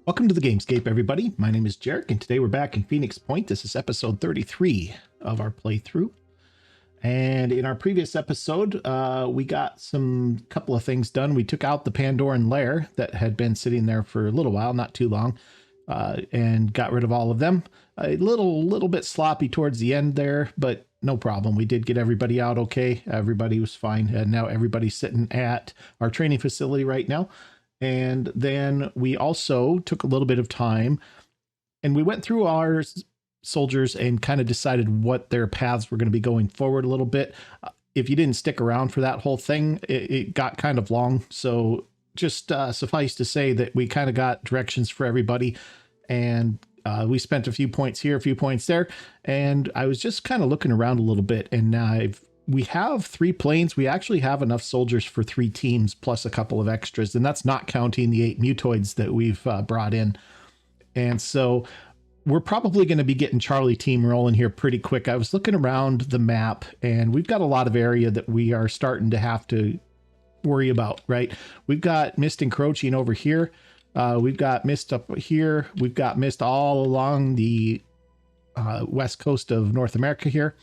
Welcome to the Gamescape, everybody. My name is Jeric, and today we're back in Phoenix Point. This is episode 33 of our playthrough. And in our previous episode, we got some couple of things done. We took out the Pandoran lair that had been sitting there for a little while, not too long, and got rid of all of them. A little bit sloppy towards the end there, but no problem. We did get everybody out okay. Everybody was fine. And now everybody's sitting at our training facility right now. And then we also took a little bit of time and we went through our soldiers and kind of decided what their paths were going to be going forward a little bit. If you didn't stick around for that whole thing, it got kind of long. So just suffice to say that we kind of got directions for everybody, and we spent a few points here, a few points there. And I was just kind of looking around a little bit, and we have 3 planes. We actually have enough soldiers for 3 teams plus a couple of extras, and that's not counting the 8 mutoids that we've brought in. And so we're probably going to be getting Charlie team rolling here pretty quick. I was looking around the map, and we've got a lot of area that we are starting to have to worry about, right? We've got mist encroaching over here. We've got mist up here. We've got mist all along the west coast of North America here.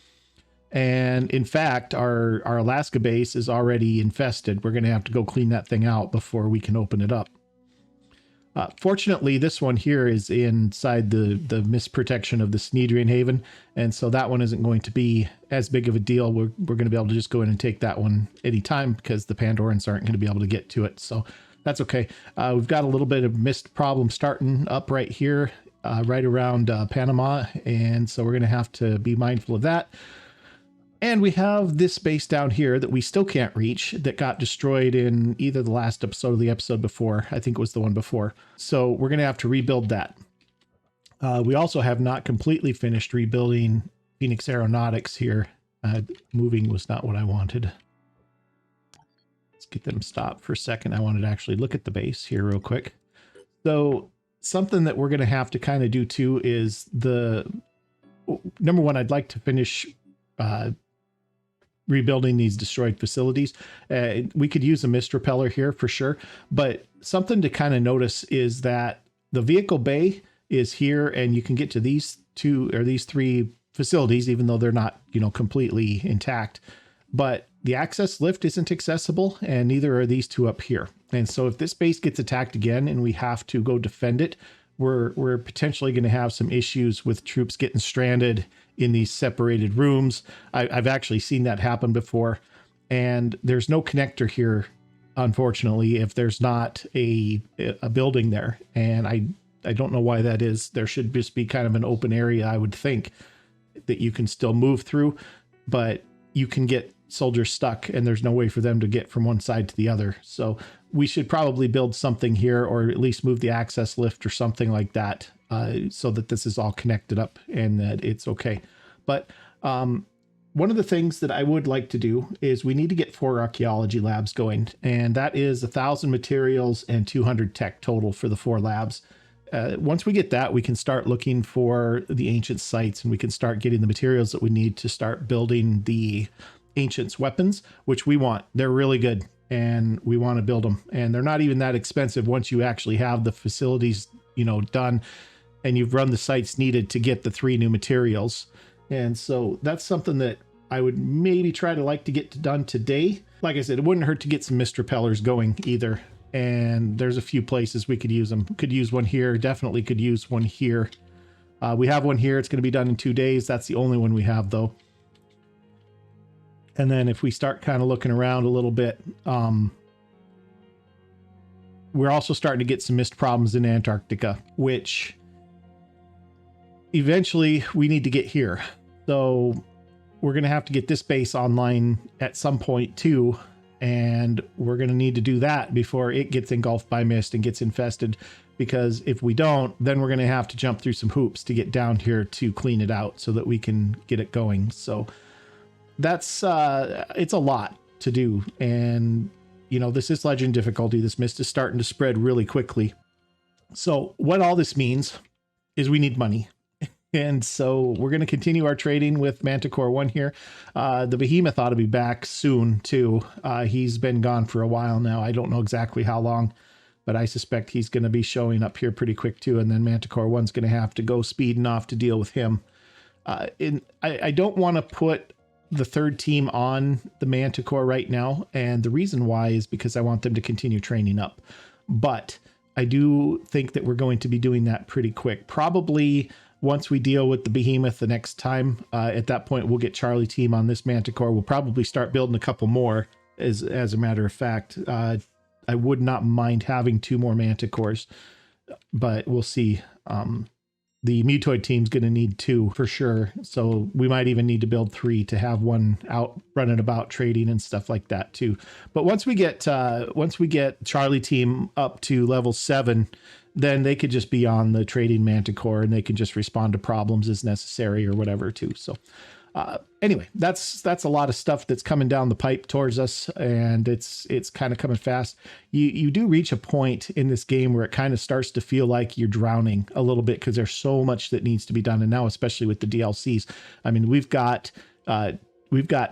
And in fact, our Alaska base is already infested. We're going to have to go clean that thing out before we can open it up. Fortunately, this one here is inside the mist protection of the Snedrian Haven. And so that one isn't going to be as big of a deal. We're going to be able to just go in and take that one anytime because the Pandorans aren't going to be able to get to it. So that's okay. We've got a little bit of mist problem starting up right here, right around Panama. And so we're going to have to be mindful of that. And we have this base down here that we still can't reach that got destroyed in either the last episode or the episode before. I think it was the one before. So we're going to have to rebuild that. We also have not completely finished rebuilding Phoenix Aeronautics here. Moving was not what I wanted. Let's get them stopped for a second. I wanted to actually look at the base here real quick. So something that we're going to have to kind of do too is number one, I'd like to finish rebuilding these destroyed facilities. We could use a mist repeller here for sure, but something to kind of notice is that the vehicle bay is here, and you can get to these 2 or these 3 facilities, even though they're not, completely intact. But the access lift isn't accessible, and neither are these 2 up here. And so if this base gets attacked again and we have to go defend it, we're potentially going to have some issues with troops getting stranded in these separated rooms. I've actually seen that happen before, and there's no connector here, unfortunately, if there's not a building there. And I don't know why that is. There should just be kind of an open area, I would think, that you can still move through, but you can get soldiers stuck and there's no way for them to get from one side to the other. So we should probably build something here, or at least move the access lift or something like that, so that this is all connected up and that it's okay. But one of the things that I would like to do is we need to get 4 archaeology labs going, and that is 1,000 materials and 200 tech total for the 4 labs. Once we get that, we can start looking for the ancient sites, and we can start getting the materials that we need to start building the ancients weapons, which we want. They're really good, and we want to build them, and they're not even that expensive once you actually have the facilities, done, and you've run the sites needed to get the 3 new materials. And so that's something that I would maybe try to get done today. Like I said, it wouldn't hurt to get some mist repellers going either. And there's a few places we could use them. Could use one here. Definitely could use one here. We have one here. It's going to be done in 2 days. That's the only one we have, though. And then if we start kind of looking around a little bit, we're also starting to get some mist problems in Antarctica, which eventually we need to get here. So we're going to have to get this base online at some point too. And we're going to need to do that before it gets engulfed by mist and gets infested. Because if we don't, then we're going to have to jump through some hoops to get down here to clean it out so that we can get it going. So that's, it's a lot to do. And, this is legend difficulty. This mist is starting to spread really quickly. So what all this means is we need money. And so we're going to continue our trading with Manticore 1 here. The Behemoth ought to be back soon too. He's been gone for a while now. I don't know exactly how long, but I suspect he's going to be showing up here pretty quick too. And then Manticore 1's going to have to go speeding off to deal with him. I don't want to put the third team on the Manticore right now. And the reason why is because I want them to continue training up. But I do think that we're going to be doing that pretty quick. Probably once we deal with the behemoth the next time, at that point, we'll get Charlie team on this Manticore. We'll probably start building a couple more as a matter of fact. I would not mind having 2 more Manticores, but we'll see. The Mutoid team's going to need 2 for sure. So we might even need to build 3 to have 1 out running about trading and stuff like that too. But once we get Charlie team up to level 7, then they could just be on the trading Manticore and they can just respond to problems as necessary or whatever too. So anyway, that's a lot of stuff that's coming down the pipe towards us, and it's kind of coming fast. You do reach a point in this game where it kind of starts to feel like you're drowning a little bit because there's so much that needs to be done. And now, especially with the DLCs, I mean, we've got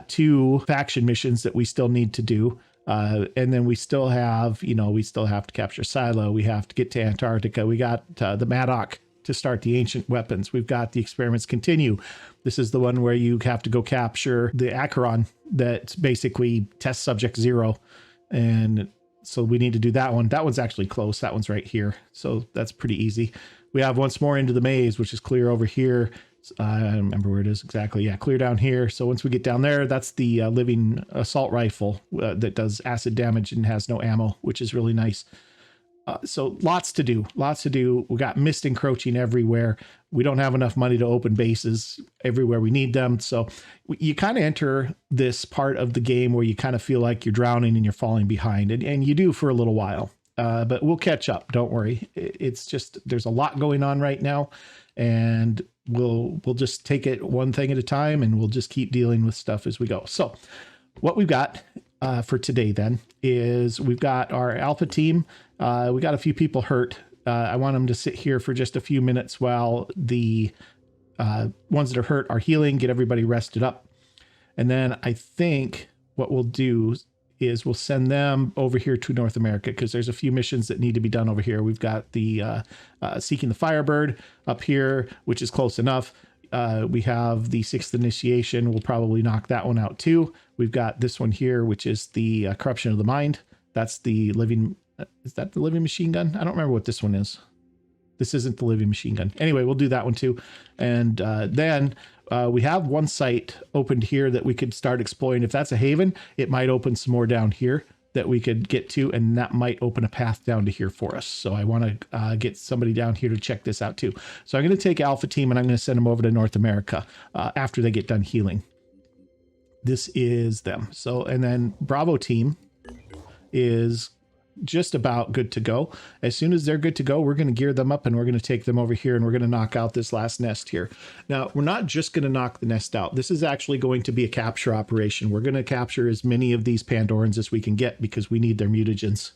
2 faction missions that we still need to do. And then we still have to capture Silo. We have to get to Antarctica. We got the Maddock to start the ancient weapons. We've got the experiments continue. This is the one where you have to go capture the Acheron that basically test subject 0. And so we need to do that one. That one's actually close. That one's right here. So that's pretty easy. We have once more into the maze, which is clear over here. I don't remember where it is exactly. Yeah, clear down here. So once we get down there, that's the living assault rifle that does acid damage and has no ammo, which is really nice. So lots to do. We got mist encroaching everywhere. We don't have enough money to open bases everywhere we need them. So you kind of enter this part of the game where you kind of feel like you're drowning and you're falling behind, and you do for a little while. But we'll catch up. Don't worry. It's just, there's a lot going on right now, and we'll just take it one thing at a time, and we'll just keep dealing with stuff as we go. So what we've got for today then is we've got our alpha team. We got a few people hurt. I want them to sit here for just a few minutes while the ones that are hurt are healing, get everybody rested up. And then I think what we'll do is we'll send them over here to North America, because there's a few missions that need to be done over here. We've got the Seeking the Firebird up here, which is close enough. We have the 6th Initiation. We'll probably knock that one out too. We've got this one here, which is the Corruption of the Mind. That's the living... is that the living machine gun? I don't remember what this one is. This isn't the living machine gun. Anyway, we'll do that one too. And then we have one site opened here that we could start exploring. If that's a haven, it might open some more down here that we could get to, and that might open a path down to here for us. So I want to get somebody down here to check this out too. So I'm going to take Alpha Team and I'm going to send them over to North America after they get done healing. This is them. So, and then Bravo Team is just about good to go. As soon as they're good to go, we're going to gear them up and we're going to take them over here and we're going to knock out this last nest here. Now, we're not just going to knock the nest out. This is actually going to be a capture operation. We're going to capture as many of these Pandorans as we can get because we need their mutagens.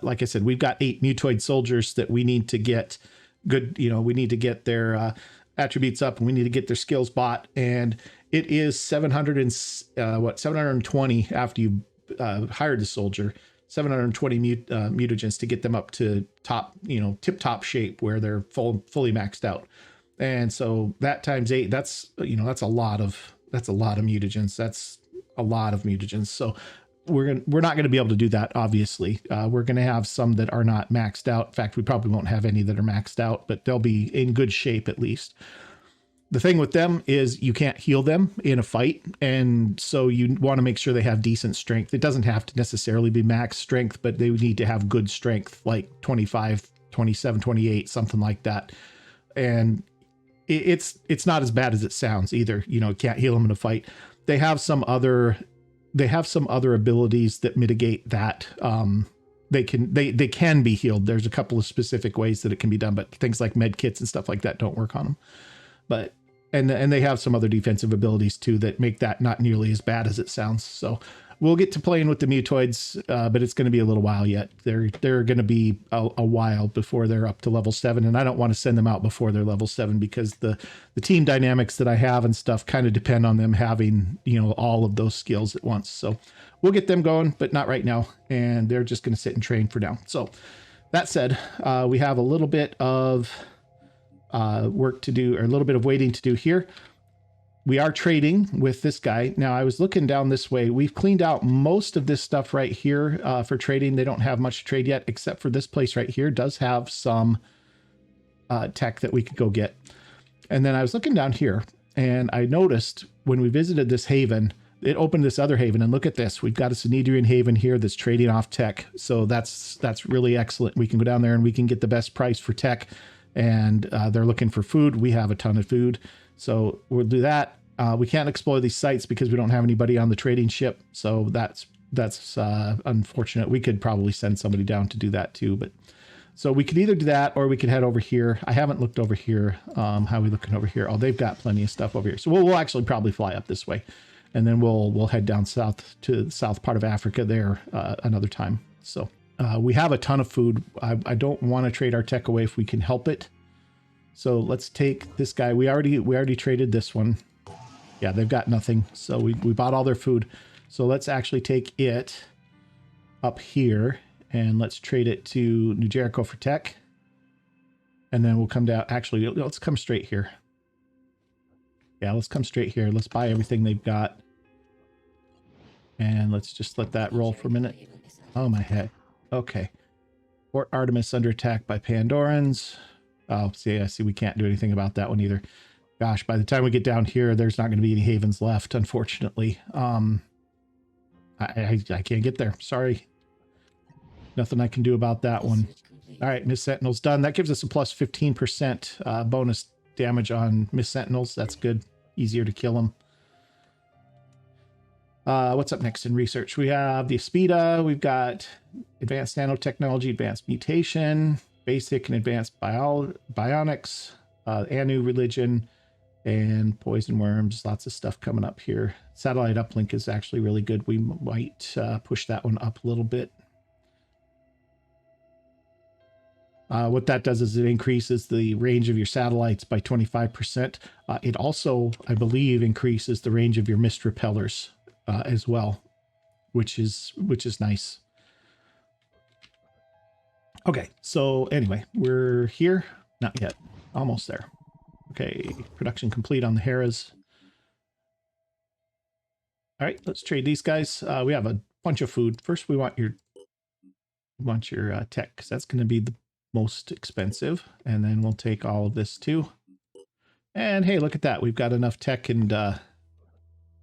Like I said, we've got 8 mutoid soldiers that we need to get good, we need to get their attributes up and we need to get their skills bought. And it is 720 after you hired the soldier. 720 mutagens to get them up to top, tip-top shape where they're fully maxed out. And so that times 8, that's a lot of mutagens. That's a lot of mutagens. So we're not going to be able to do that. Obviously, we're going to have some that are not maxed out. In fact, we probably won't have any that are maxed out, but they'll be in good shape at least. The thing with them is you can't heal them in a fight. And so you want to make sure they have decent strength. It doesn't have to necessarily be max strength, but they would need to have good strength, like 25, 27, 28, something like that. And it's not as bad as it sounds either. Can't heal them in a fight. They have some other abilities that mitigate that. They can be healed. There's a couple of specific ways that it can be done, but things like med kits and stuff like that don't work on them. But and they have some other defensive abilities too that make that not nearly as bad as it sounds. So we'll get to playing with the mutoids, but it's going to be a little while yet. They're going to be a while before they're up to level 7, and I don't want to send them out before they're level 7 because the team dynamics that I have and stuff kind of depend on them having all of those skills at once. So we'll get them going, but not right now, and they're just going to sit and train for now. So That said, we have a little bit of work to do, or a little bit of waiting to do here. We are trading with this guy. Now, I was looking down this way. We've cleaned out most of this stuff right here for trading. They don't have much to trade yet, except for this place right here does have some tech that we could go get. And then I was looking down here, and I noticed when we visited this haven, it opened this other haven, and look at this. We've got a Synedrian haven here that's trading off tech. So that's really excellent. We can go down there and we can get the best price for tech, and they're looking for food. We have a ton of food. So we'll do that. We can't explore these sites because we don't have anybody on the trading ship. So that's unfortunate. We could probably send somebody down to do that too. But so we could either do that or we could head over here. I haven't looked over here. How are we looking over here? Oh, they've got plenty of stuff over here. So we'll actually probably fly up this way, and then we'll head down south to the south part of Africa there another time. So we have a ton of food. I don't want to trade our tech away if we can help it. So let's take this guy. We already traded this one. Yeah, they've got nothing. So we bought all their food. So let's actually take it up here and let's trade it to New Jericho for tech. And then we'll come down. Actually, let's come straight here. Yeah, let's come straight here. Let's buy everything they've got. And let's just let that roll for a minute. Oh, my head. Okay. Fort Artemis under attack by Pandorans. Oh, see, I see we can't do anything about that one either. Gosh, by the time we get down here, there's not going to be any havens left, unfortunately. I can't get there. Sorry. Nothing I can do about that one. All right, Miss Sentinel's done. That gives us a plus 15% bonus damage on Miss Sentinels. That's good. Easier to kill them. What's up next in research? We have the Aspida. We've got advanced nanotechnology, advanced mutation, basic and advanced bionics, Anu religion, and poison worms. Lots of stuff coming up here. Satellite uplink is actually really good. We might push that one up a little bit. What that does is it increases the range of your satellites by 25%. It also, I believe, increases the range of your mist repellers as well, which is nice. Okay, so anyway, we're here. Not yet. Almost there. Okay, production complete on the Heras. All right, let's trade these guys. We have a bunch of food. First, we want your tech, because that's going to be the most expensive. And then we'll take all of this too. And hey, look at that. We've got enough tech and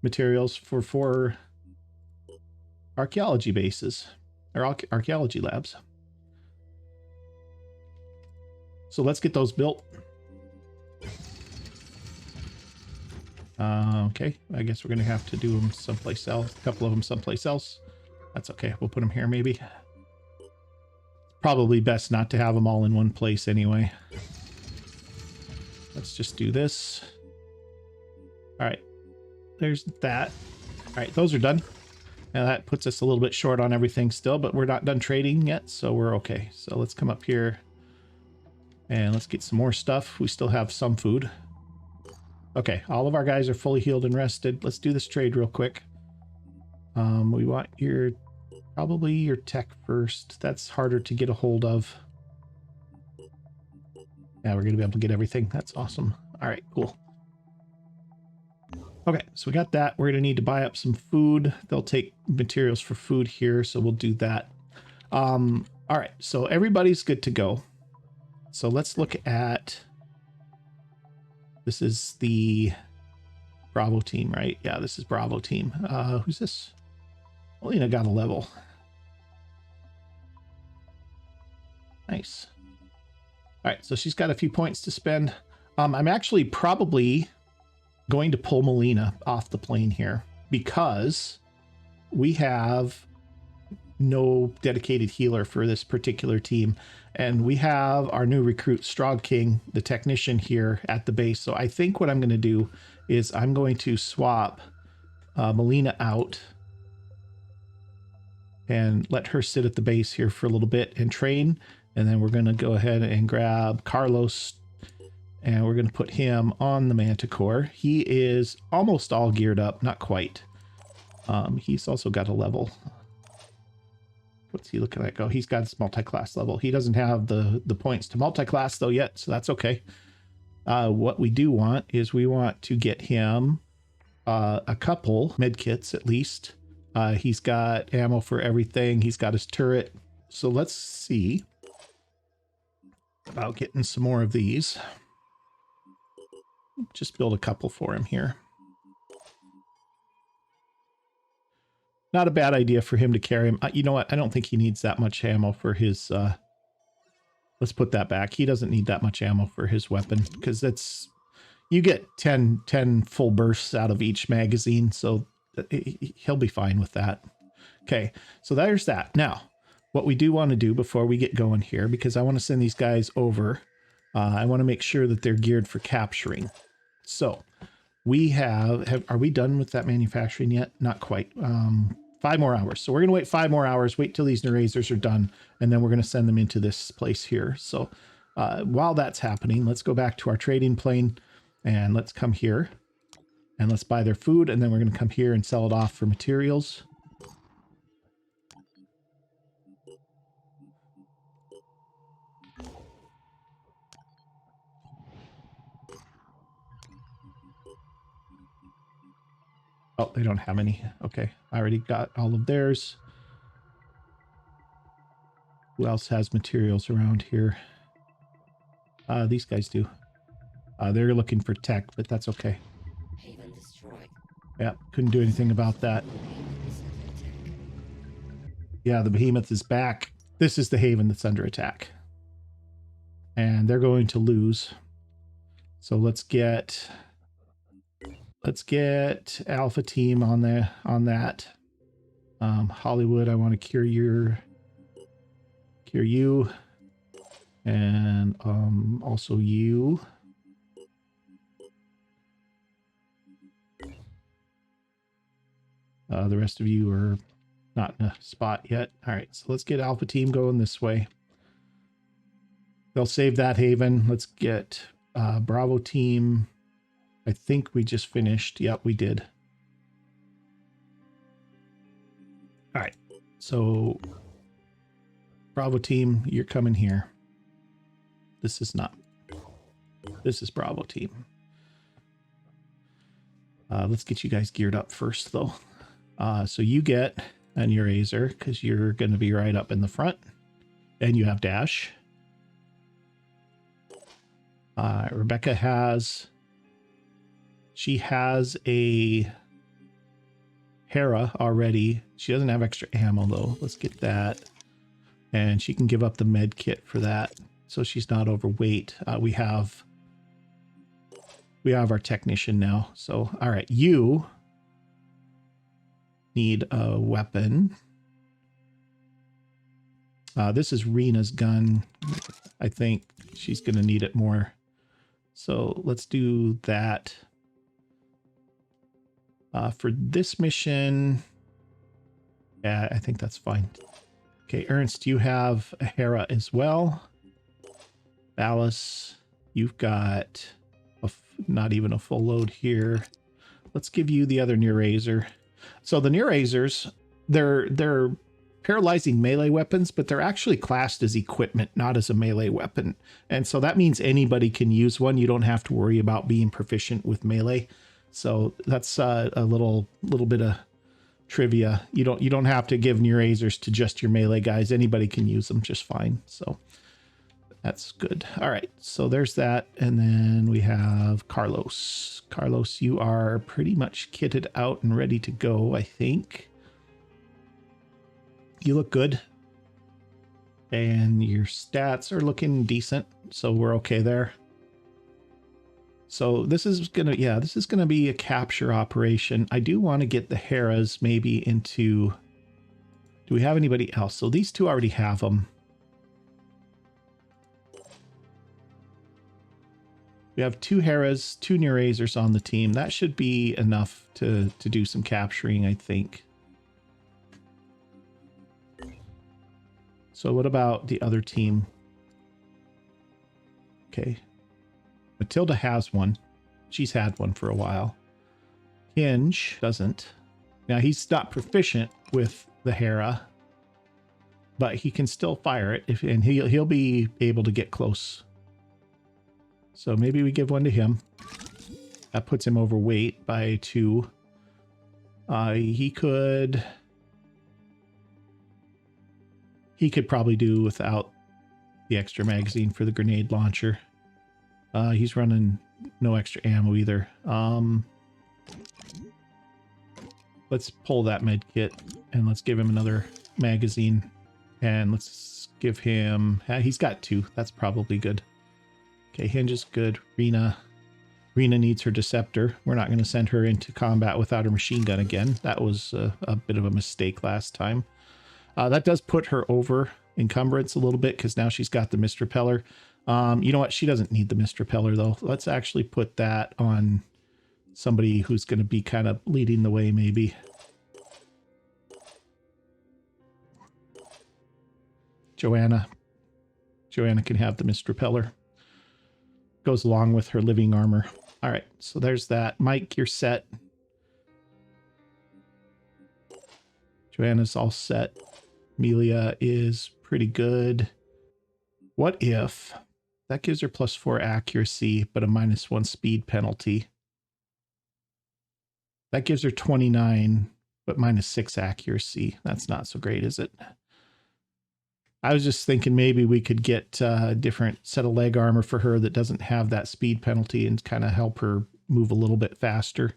materials for 4 archaeology bases, or archaeology labs. So let's get those built. Okay, I guess we're going to have to do them someplace else. A couple of them someplace else. That's okay. We'll put them here maybe. Probably best not to have them all in one place anyway. Let's just do this. All right, there's that. All right, those are done. Now that puts us a little bit short on everything still, but we're not done trading yet, so we're okay. So let's come up here and let's get some more stuff. We still have some food. Okay, all of our guys are fully healed and rested. Let's do this trade real quick. We want probably your tech first. That's harder to get a hold of. Yeah, we're going to be able to get everything. That's awesome. All right, cool. Okay, so we got that. We're going to need to buy up some food. They'll take materials for food here, so we'll do that. All right, so everybody's good to go. So let's look at... This is the Bravo team, right? Yeah, this is Bravo team. Who's this? Alina got a level. Nice. All right, so she's got a few points to spend. I'm actually probably going to pull Melina off the plane here because we have no dedicated healer for this particular team. And we have our new recruit, Strong King, the technician here at the base. So I think what I'm going to do is I'm going to swap Melina out and let her sit at the base here for a little bit and train. And then we're going to go ahead and grab Carlos and we're going to put him on the Manticore. He is almost all geared up, not quite. He's also got a level. What's he looking like? Oh, he's got his multi-class level. He doesn't have the points to multi-class though yet, so that's okay. What we do want is we want to get him a couple med kits at least. He's got ammo for everything. He's got his turret. So let's see about getting some more of these. Just build a couple for him here. Not a bad idea for him to carry him. You know what? I don't think he needs that much ammo for his... let's put that back. He doesn't need that much ammo for his weapon because it's... You get 10 full bursts out of each magazine, so he'll be fine with that. Okay, so there's that. Now, what we do want to do before we get going here, because I want to send these guys over, I want to make sure that they're geared for capturing. So we are we done with that manufacturing yet? Not quite. 5 more hours. So we're going to wait 5 more hours, wait till these erasers are done, and then we're going to send them into this place here. So while that's happening, let's go back to our trading plane and let's come here and let's buy their food. And then we're going to come here and sell it off for materials. Oh, they don't have any. Okay, I already got all of theirs. Who else has materials around here? These guys do. They're looking for tech, but that's okay. Haven destroyed. Yeah, couldn't do anything about that. Yeah, the behemoth is back. This is the Haven that's under attack. And they're going to lose. So let's get Alpha Team on that. Hollywood, I want to cure you. And also you. The rest of you are not in a spot yet. All right, so let's get Alpha Team going this way. They'll save that Haven. Let's get Bravo Team. I think we just finished. Yep, we did. All right, so Bravo Team, you're coming here. This is Bravo Team. Let's get you guys geared up first, though. So you get an eraser because you're going to be right up in the front, and you have dash. Rebecca has a Hera already. She doesn't have extra ammo though. Let's get that, and she can give up the med kit for that, so she's not overweight. We have our technician now. So all right, you need a weapon. This is Rena's gun. I think she's going to need it more. So let's do that. For this mission, yeah, I think that's fine. Okay, Ernst, you have a Hera as well. Alice, you've got not even a full load here. Let's give you the other Neurazer. So the Neurazers, they're paralyzing melee weapons, but they're actually classed as equipment, not as a melee weapon. And so that means anybody can use one. You don't have to worry about being proficient with melee. So that's a little bit of trivia. You don't have to give Neurazers to just your melee guys. Anybody can use them just fine. So that's good. All right, so there's that. And then we have Carlos. Carlos, you are pretty much kitted out and ready to go, I think. You look good. And your stats are looking decent, so we're okay there. So this is gonna be a capture operation. I do want to get the Heras maybe into... Do we have anybody else? So these two already have them. We have 2 Heras, 2 Neurazers on the team. That should be enough to do some capturing, I think. So what about the other team? Okay. Matilda has one. She's had one for a while. Hinge doesn't. Now, he's not proficient with the Hera. but he can still fire it and he'll be able to get close. So maybe we give one to him. That puts him overweight by 2. He could probably do without the extra magazine for the grenade launcher. He's running no extra ammo either. Let's pull that med kit and let's give him another magazine. And let's give him... he's got 2. That's probably good. Okay, Hinge is good. Rena needs her Deceptor. We're not going to send her into combat without her machine gun again. That was a bit of a mistake last time. That does put her over encumbrance a little bit because now she's got the Mist Repeller. You know what? She doesn't need the Mist Repeller though. Let's actually put that on somebody who's going to be kind of leading the way maybe. Joanna can have the Mist Repeller. Goes along with her living armor. All right, so there's that. Mike, you're set. Joanna's all set. Amelia is pretty good. What if that gives her +4 accuracy, but a -1 speed penalty? That gives her 29, but -6 accuracy. That's not so great, is it? I was just thinking maybe we could get a different set of leg armor for her that doesn't have that speed penalty and kind of help her move a little bit faster.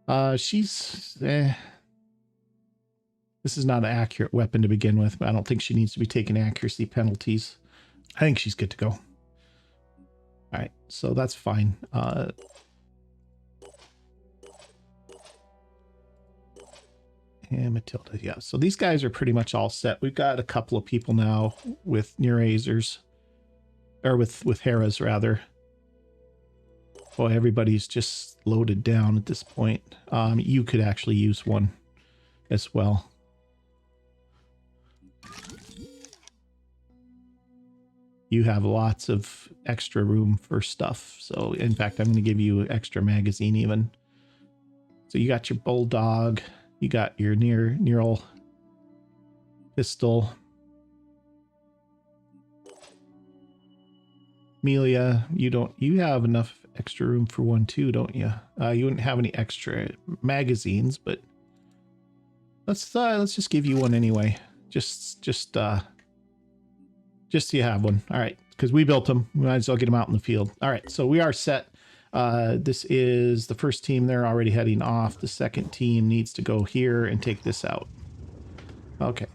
This is not an accurate weapon to begin with, but I don't think she needs to be taking accuracy penalties. I think she's good to go. All right, so that's fine. And Matilda, yeah. So these guys are pretty much all set. We've got a couple of people now with Nerazers, or with Heras rather. Boy, everybody's just loaded down at this point. You could actually use one as well. You have lots of extra room for stuff. So in fact, I'm going to give you extra magazine even. So you got your Bulldog. You got your neural pistol. Amelia, you have enough extra room for one too, don't you? You wouldn't have any extra magazines, but let's just give you one anyway. Just so you have one. All right, because we built them. We might as well get them out in the field. All right, so we are set. This is the first team. They're already heading off. The second team needs to go here and take this out. Okay.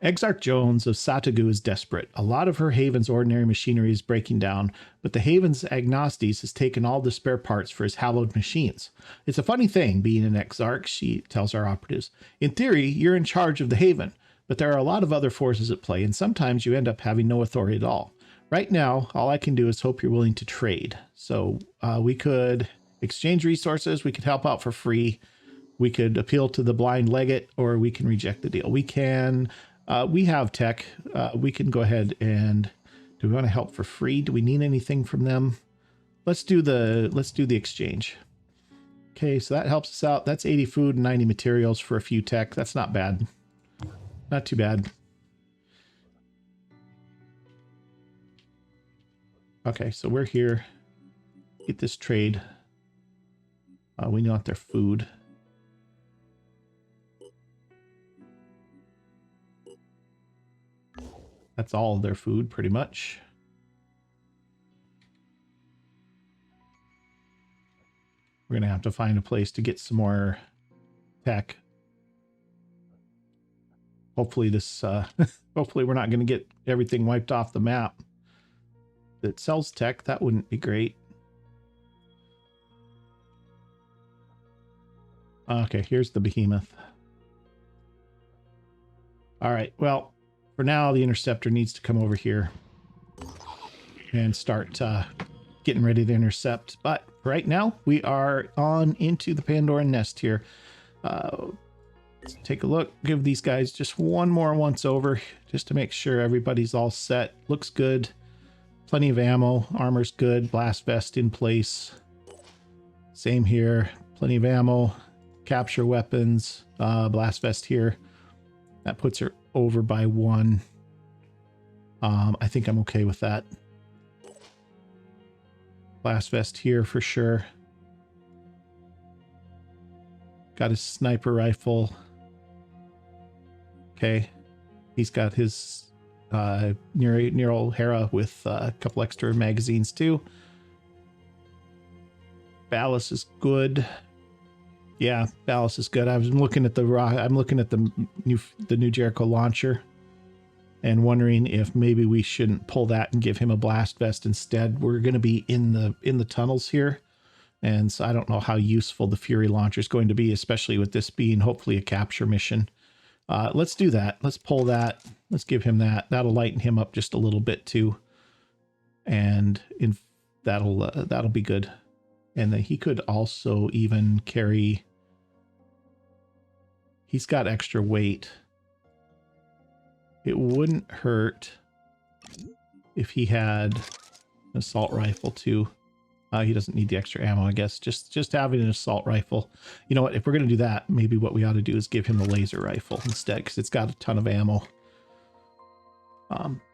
Exarch Jones of Satagu is desperate. A lot of her Haven's ordinary machinery is breaking down, but the Haven's Agnostes has taken all the spare parts for his hallowed machines. It's a funny thing being an Exarch, she tells our operatives. In theory, you're in charge of the Haven, but there are a lot of other forces at play, and sometimes you end up having no authority at all. Right now, all I can do is hope you're willing to trade. So we could exchange resources. We could help out for free. We could appeal to the blind legate, or we can reject the deal. We can, we have tech. We can go ahead and, do we want to help for free? Do we need anything from them? Let's do the exchange. Okay, so that helps us out. That's 80 food and 90 materials for a few tech. That's not bad. Not too bad. Okay, so we're here. Get this trade. We want their food. That's all of their food, pretty much. We're going to have to find a place to get some more tech. Hopefully this, hopefully we're not going to get everything wiped off the map that sells tech. That wouldn't be great. Okay, here's the behemoth. All right, well, for now, the interceptor needs to come over here and start getting ready to intercept. But right now, we are on into the Pandoran nest here. Let's take a look. Give these guys just one more once over just to make sure everybody's all set. Looks good. Plenty of ammo. Armor's good. Blast vest in place. Same here. Plenty of ammo. capture weapons, blast vest here. That puts her over by 1. I think I'm okay with that. Blast vest here for sure. Got his sniper rifle. Okay. He's got his Nero Hera with a couple extra magazines too. Ballast is good. Yeah, ballast is good. I was looking at the new Jericho launcher and wondering if maybe we shouldn't pull that and give him a blast vest instead. We're going to be in the tunnels here, and so I don't know how useful the Fury launcher is going to be, especially with this being hopefully a capture mission. Let's do that. Let's pull that. Let's give him that. That'll lighten him up just a little bit too, and that'll be good. And then he could also even carry. He's got extra weight. It wouldn't hurt if he had an assault rifle too. He doesn't need the extra ammo, I guess. Just having an assault rifle. You know what? If we're going to do that, maybe what we ought to do is give him the laser rifle instead, because it's got a ton of ammo.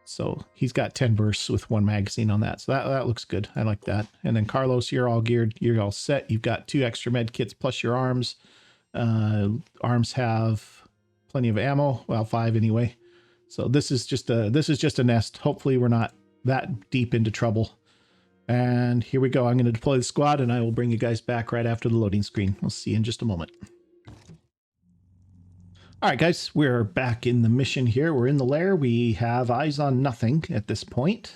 So he's got 10 bursts with 1 magazine on that. So that looks good. I like that. And then Carlos, you're all geared. You're all set. You've got 2 extra med kits plus your arms. Arms have plenty of ammo. Well, 5 anyway. So this is just a nest. Hopefully we're not that deep into trouble. And here we go. I'm going to deploy the squad, and I will bring you guys back right after the loading screen. We'll see you in just a moment. All right, guys, we're back in the mission here. We're in the lair. We have eyes on nothing at this point.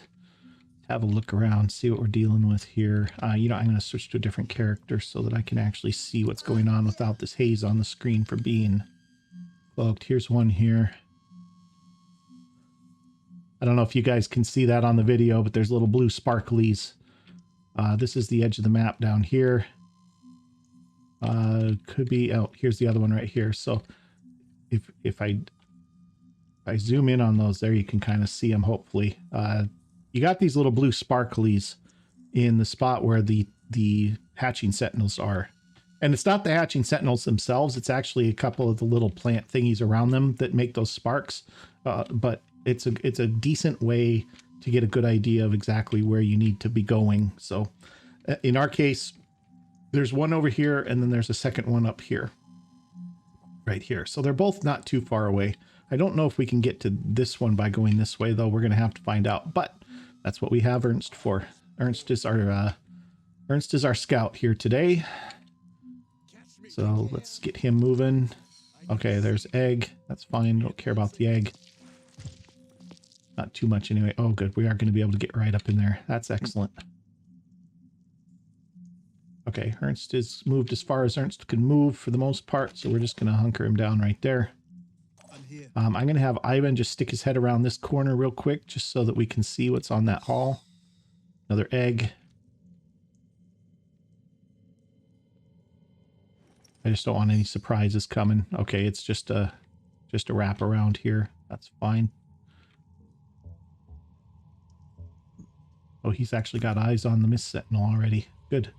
Have a look around, see what we're dealing with here. I'm going to switch to a different character so that I can actually see what's going on without this haze on the screen for being cloaked. Here's one here. I don't know if you guys can see that on the video, but there's little blue sparklies. This is the edge of the map down here. Could be, oh, here's the other one right here. So if I zoom in on those there, you can kind of see them, hopefully. You got these little blue sparklies in the spot where the hatching sentinels are. And it's not the hatching sentinels themselves. It's actually a couple of the little plant thingies around them that make those sparks. But it's a decent way to get a good idea of exactly where you need to be going. So in our case, there's one over here, and then there's a second one up here. Right here. So they're both not too far away. I don't know if we can get to this one by going this way, though. We're going to have to find out. But that's what we have Ernst for. Ernst is our scout here today. So let's get him moving. Okay, there's egg. That's fine. Don't care about the egg. Not too much anyway. Oh, good. We are going to be able to get right up in there. That's excellent. Okay, Ernst is moved as far as Ernst can move for the most part, so we're just going to hunker him down right there. I'm going to have Ivan just stick his head around this corner real quick, just so that we can see what's on that hall. Another egg. I just don't want any surprises coming. Okay, it's just a wrap around here. That's fine. Oh, he's actually got eyes on the Mist Sentinel already. Good.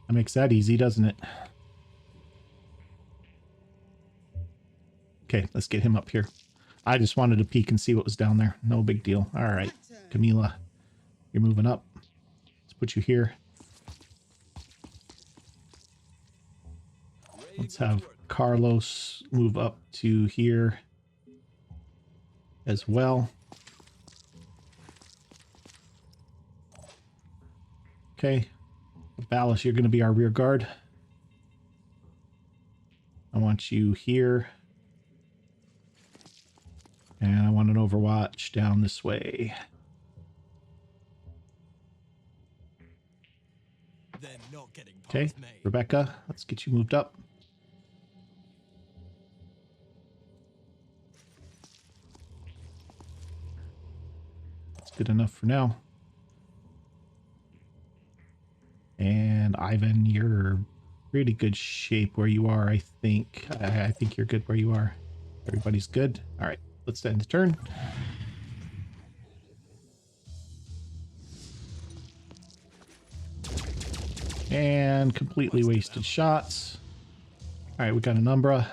That makes that easy, doesn't it? Okay, let's get him up here. I just wanted to peek and see what was down there. No big deal. All right, Camila, you're moving up. Let's put you here. Let's have Carlos move up to here as well. Okay. Ballas, you're going to be our rear guard. I want you here. And I want an overwatch down this way. Okay, Rebecca, let's get you moved up. That's good enough for now. And Ivan, you're pretty good shape where you are, I think. I think you're good where you are. Everybody's good. All right, let's end the turn. And completely wasted shots. All right, we got an Umbra.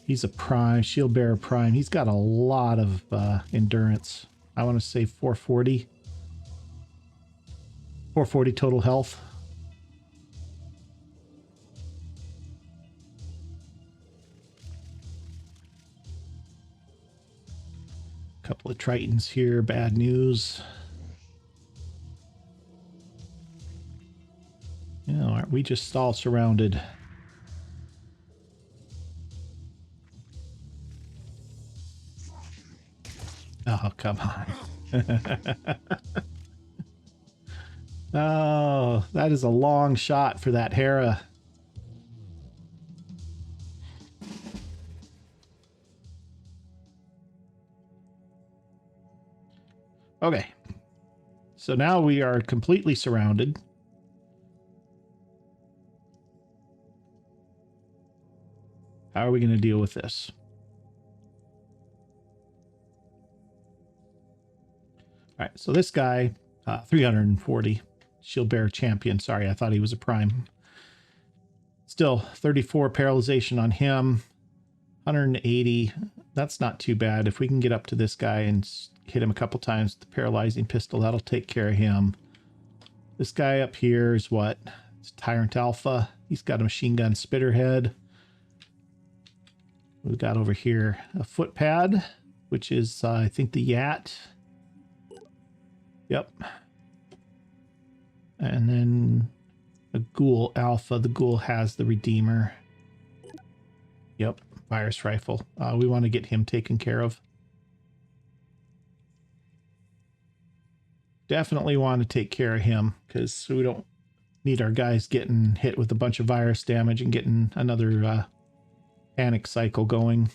He's a prime, shield bearer prime. He's got a lot of endurance. I want to say 440. 440 total health. Couple of Tritons here, bad news. You know, aren't we just all surrounded? Oh, come on. Oh, that is a long shot for that Hera. Okay. So now we are completely surrounded. How are we going to deal with this? All right, so this guy, 340, shield bearer champion. Sorry, I thought he was a prime. Still, 34 paralyzation on him, 180. That's not too bad. If we can get up to this guy and hit him a couple times with the paralyzing pistol, that'll take care of him. This guy up here is what? It's Tyrant Alpha. He's got a machine gun spitterhead. We've got over here a footpad, which is, I think, the Yat. Yep. And then a Ghoul Alpha. The Ghoul has the Redeemer. Yep. Virus Rifle. We want to get him taken care of. Definitely want to take care of him because we don't need our guys getting hit with a bunch of virus damage and getting another panic cycle going.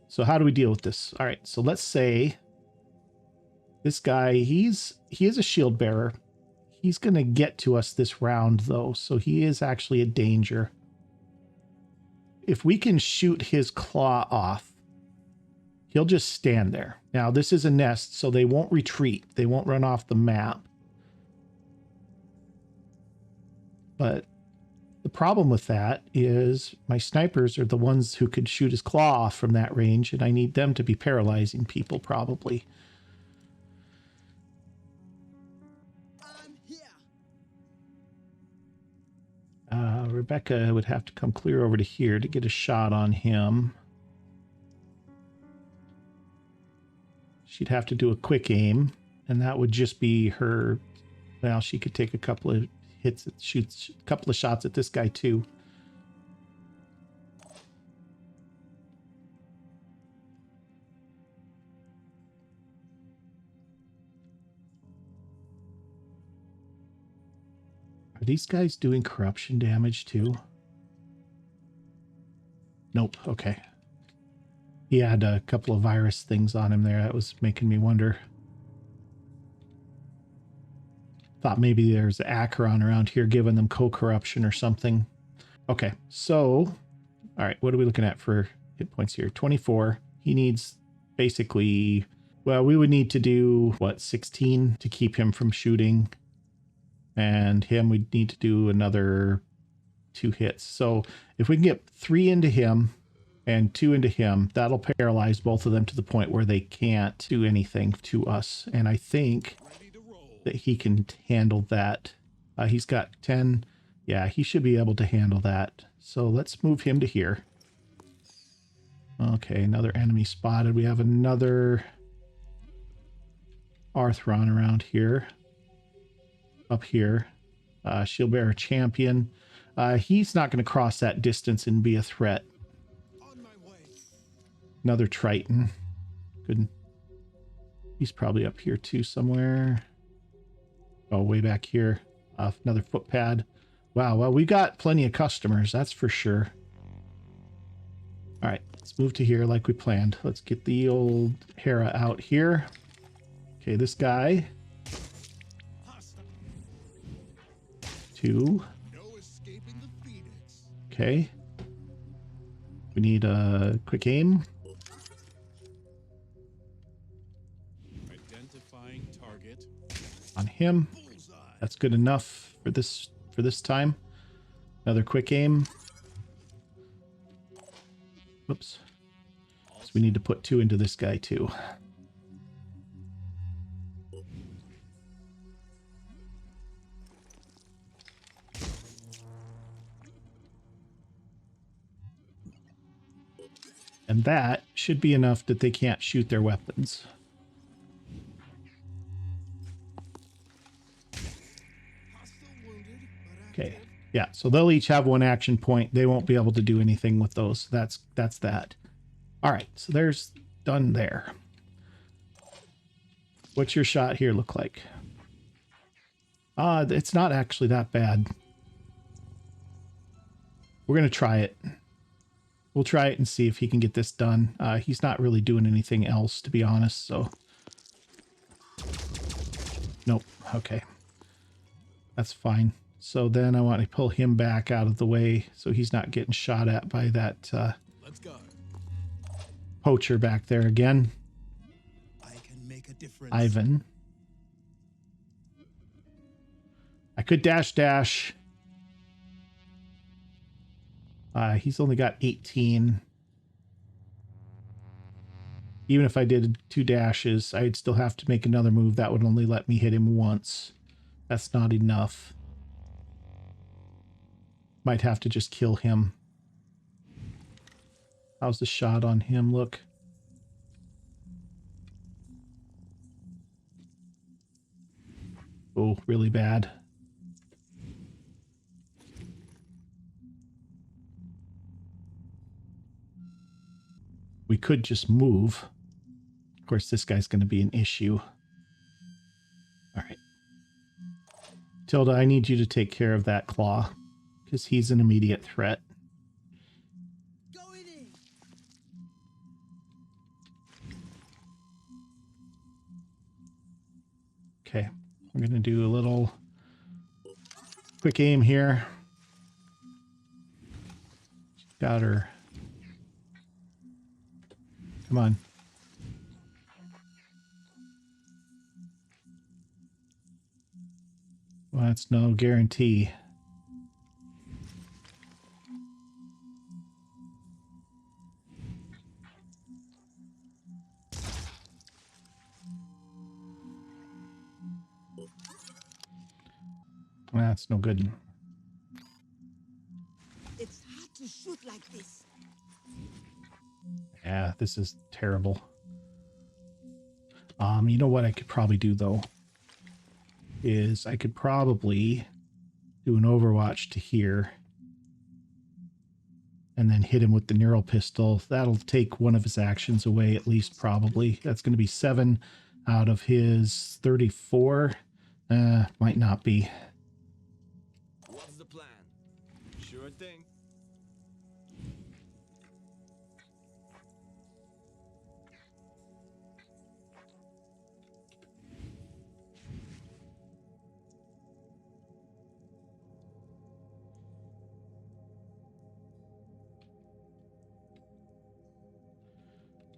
So how do we deal with this? All right, so let's say this guy, he is a shield bearer. He's going to get to us this round, though, so he is actually a danger. If we can shoot his claw off, he'll just stand there. Now, this is a nest, so they won't retreat. They won't run off the map. But the problem with that is my snipers are the ones who could shoot his claw off from that range, and I need them to be paralyzing people, probably. Rebecca would have to come clear over to here to get a shot on him. She'd have to do a quick aim, and that would just be her. Well, she could take a couple of hits, shoots a couple of shots at this guy too. Are these guys doing corruption damage too? Nope. Okay. He had a couple of virus things on him there. That was making me wonder. Thought maybe there's an Acheron around here giving them co-corruption or something. Okay, so, all right, what are we looking at for hit points here? 24. He needs basically, well, we would need to do, what, 16 to keep him from shooting. And him, we'd need to do another 2 hits. So if we can get 3 into him and 2 into him, that'll paralyze both of them to the point where they can't do anything to us. And I think that he can handle that. He's got 10. Yeah, he should be able to handle that. So let's move him to here. Okay, another enemy spotted. We have another Arthron around here. Up here. Shield Bearer Champion. He's not going to cross that distance and be a threat. Another Triton. Good. He's probably up here too somewhere. Oh, way back here. Another footpad. Wow, well, we got plenty of customers, that's for sure. All right, let's move to here like we planned. Let's get the old Hera out here. Okay, this guy. 2. Okay. We need a quick aim. Identifying target. him. That's good enough for this time. Another quick aim. Whoops. So we need to put 2 into this guy too. And that should be enough that they can't shoot their weapons. Okay. Yeah, so they'll each have 1 action point. They won't be able to do anything with those. That's that. All right, so there's done there. What's your shot here look like? It's not actually that bad. We're going to try it. We'll try it and see if he can get this done. He's not really doing anything else, to be honest, so... Nope. Okay. That's fine. So then I want to pull him back out of the way so he's not getting shot at by that Let's go. poacher back there again. I can make a difference. Ivan. I could dash. He's only got 18. Even if I did 2 dashes, I'd still have to make another move. That would only let me hit him once. That's not enough. Might have to just kill him. How's the shot on him look? Oh, really bad. We could just move. Of course, this guy's going to be an issue. All right. Tilda, I need you to take care of that claw, because he's an immediate threat. Going in. Okay, we're going to do a little quick aim here. Got her. Come on. Well, that's no guarantee. That's no good. It's hard to shoot like this. Yeah, this is terrible. You know what I could probably do though is I could probably do an overwatch to here and then hit him with the neural pistol. That'll take one of his actions away at least, probably. That's going to be 7 out of his 34. Might not be. What's the plan? Sure thing.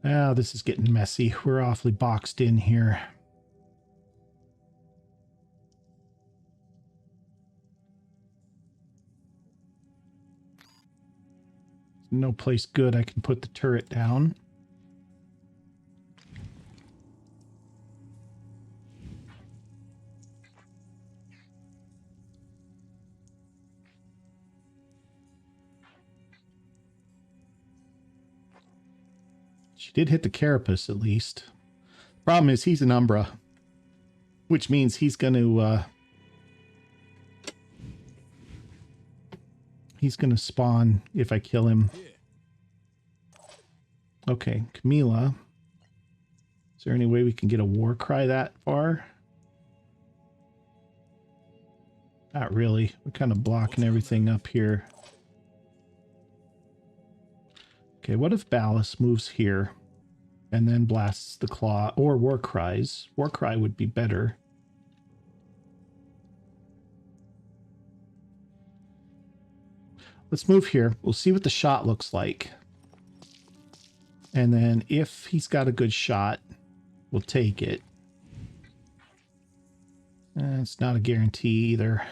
Ah, this is getting messy. We're awfully boxed in here. No place good I can put the turret down. She did hit the carapace at least. Problem is he's an Umbra, which means he's going to spawn if I kill him. Okay, Camila. Is there any way we can get a war cry that far? Not really. We're kind of blocking everything up here. Okay, what if Ballast moves here and then blasts the claw or war cries? War cry would be better. Let's move here. We'll see what the shot looks like. And then if he's got a good shot, we'll take it. It's not a guarantee either.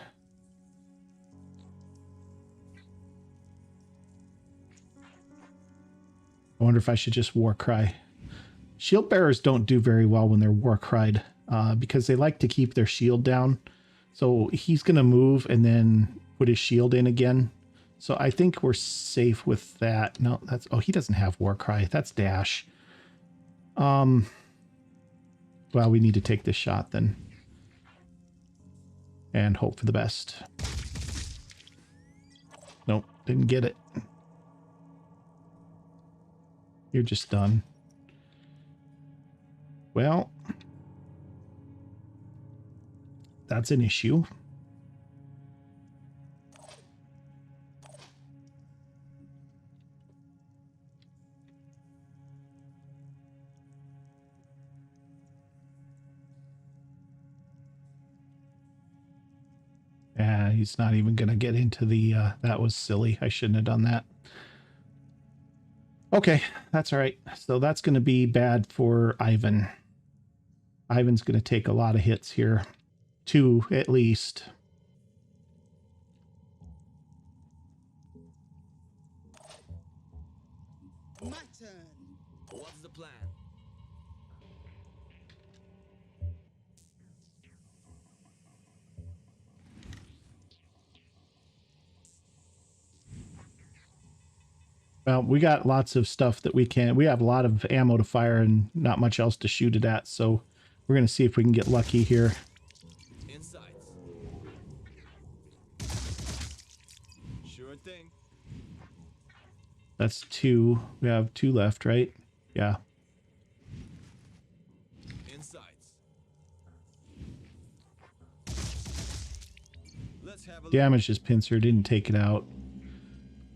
I wonder if I should just war cry. Shield bearers don't do very well when they're war cried because they like to keep their shield down. So he's going to move and then put his shield in again. So I think we're safe with that. No, that's... Oh, he doesn't have war cry. That's dash. Well, we need to take this shot then. And hope for the best. Nope, didn't get it. You're just done. Well, that's an issue. Yeah, he's not even going to get into the... that was silly. I shouldn't have done that. Okay, that's all right. So that's going to be bad for Ivan. Ivan's going to take a lot of hits here. 2 at least. My turn. What's the plan? Well, we got lots of stuff that we can... We have a lot of ammo to fire and not much else to shoot it at. So we're going to see if we can get lucky here. Insights. Sure thing. That's 2. We have 2 left, right? Yeah. Insights. Let's have a look. Damaged his pincer, didn't take it out.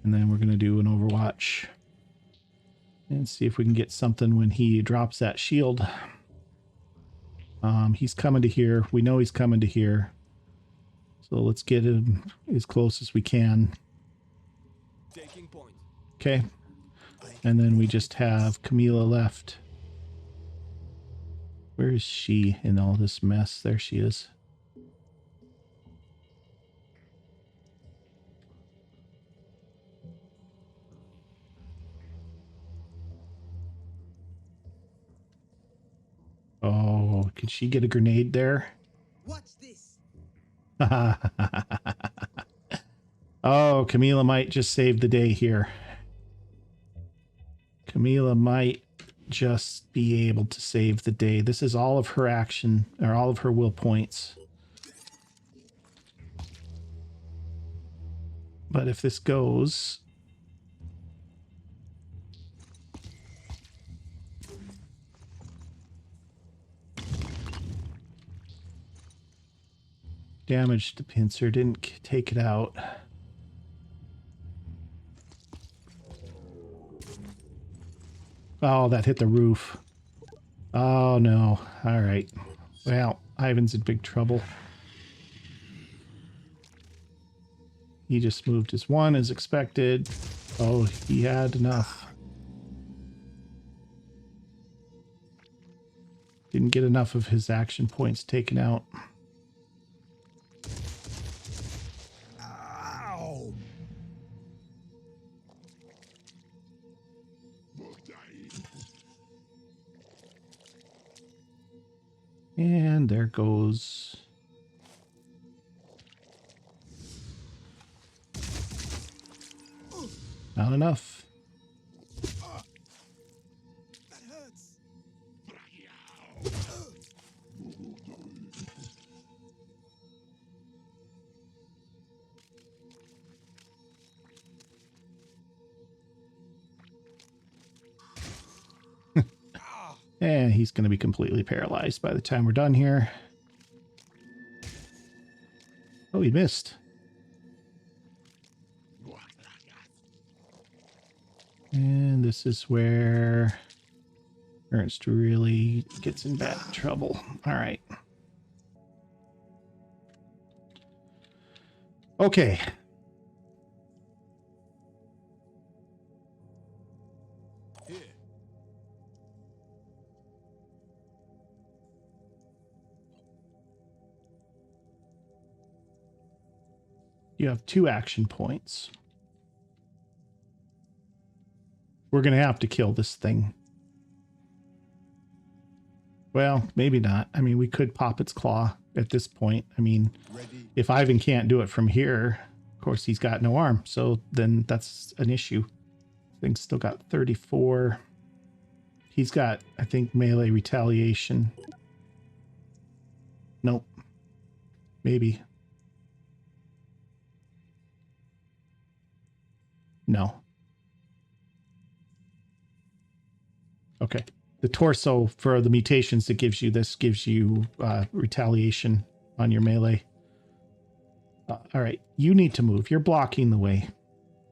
And then we're going to do an overwatch. And see if we can get something when he drops that shield. He's coming to here. We know he's coming to here. So let's get him as close as we can. Taking point. Okay. And then we just have Camila left. Where is she in all this mess? There she is. Oh, could she get a grenade there? Watch this. Oh, Camila might just save the day here. Camila might just be able to save the day. This is all of her action, or all of her will points. But if this goes... Damaged the pincer, didn't take it out. Oh, that hit the roof. Oh, no. All right. Well, Ivan's in big trouble. He just moved his 1 as expected. Oh, he had enough. Didn't get enough of his action points taken out. Ow! And there goes... Not enough. That hurts. And he's going to be completely paralyzed by the time we're done here. Oh, he missed. And this is where Ernst really gets in bad trouble. All right. Okay. Here. you have 2 action points. We're going to have to kill this thing. Well, maybe not. I mean, we could pop its claw at this point. I mean, Ready. if Ivan can't do it from here, of course, he's got no arm. So then that's an issue. Thing's still got 34. He's got, I think, melee retaliation. Nope. Maybe. No. Okay. The torso for the mutations that gives you this gives you retaliation on your melee. All right. You need to move. You're blocking the way.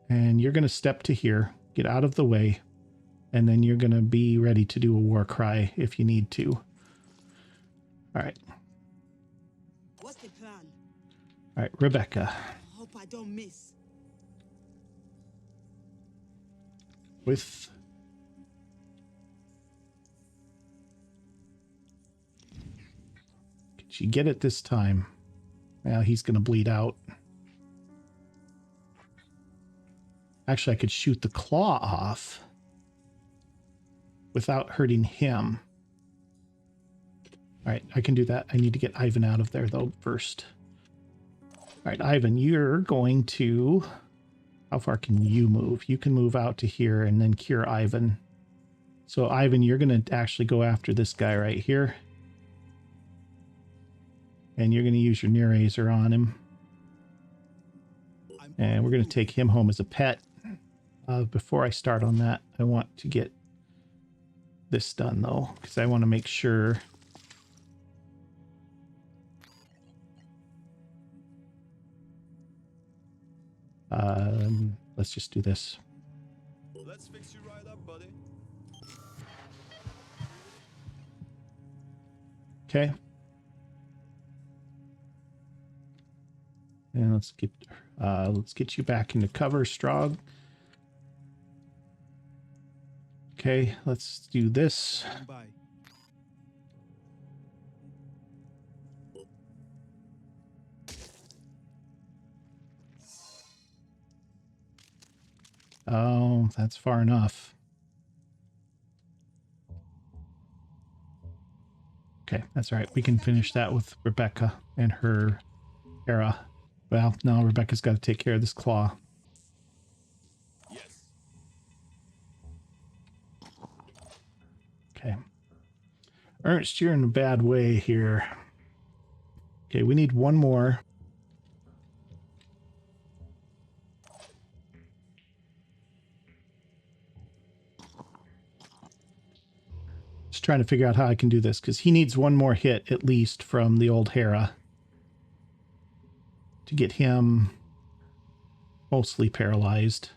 And you're going to step to here. Get out of the way. And then you're going to be ready to do a war cry if you need to. All right. What's the plan? All right, Rebecca. Hope I don't miss. With... Did she get it this time? Well, he's going to bleed out. Actually, I could shoot the claw off without hurting him. All right, I can do that. I need to get Ivan out of there, though, first. All right, Ivan, you're going to... How far can you move? You can move out to here and then cure Ivan. So, Ivan, you're going to actually go after this guy right here. And you're going to use your near razor on him. And we're going to take him home as a pet. Before I start on that, I want to get this done, though, because I want to make sure... let's just do this. Let's fix you right up, buddy. Okay. And let's get you back into cover, Strog. Okay, let's do this. Stand by. Oh, that's far enough. Okay, that's all right. We can finish that with Rebecca and her Hera. Well, no, Rebecca's got to take care of this claw. Yes. Okay. Ernst, you're in a bad way here. Okay, we need one more. Just trying to figure out how I can do this, because he needs one more hit, at least, from the old Hera to get him mostly paralyzed.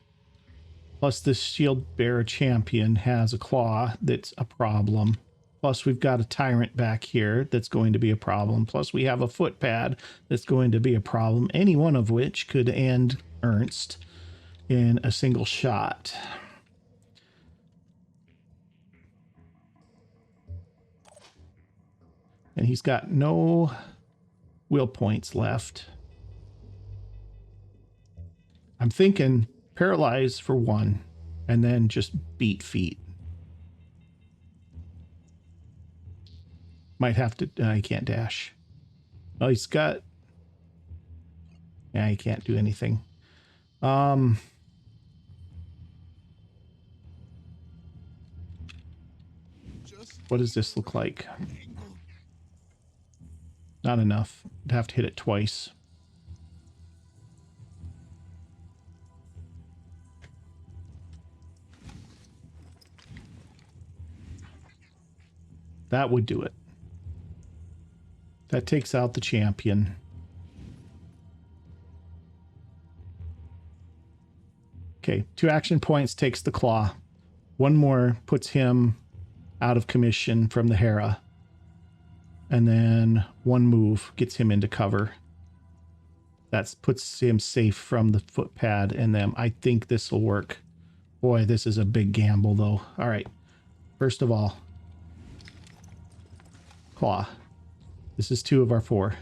Plus, this shield bearer champion has a claw that's a problem. Plus, we've got a tyrant back here that's going to be a problem. Plus, we have a footpad that's going to be a problem. Any one of which could end Ernst in a single shot. And he's got no will points left. I'm thinking paralyze for 1 and then just beat feet. Might have to... he can't dash. Oh, he's got... Yeah, he can't do anything. What does this look like? Not enough. I'd have to hit it twice. That would do it. That takes out the champion. Okay, 2 action points takes the claw. 1 more puts him out of commission from the Hera. And then 1 move gets him into cover. That puts him safe from the footpad and them. I think this will work. Boy, this is a big gamble, though. All right. First of all, claw. This is 2 of our 4.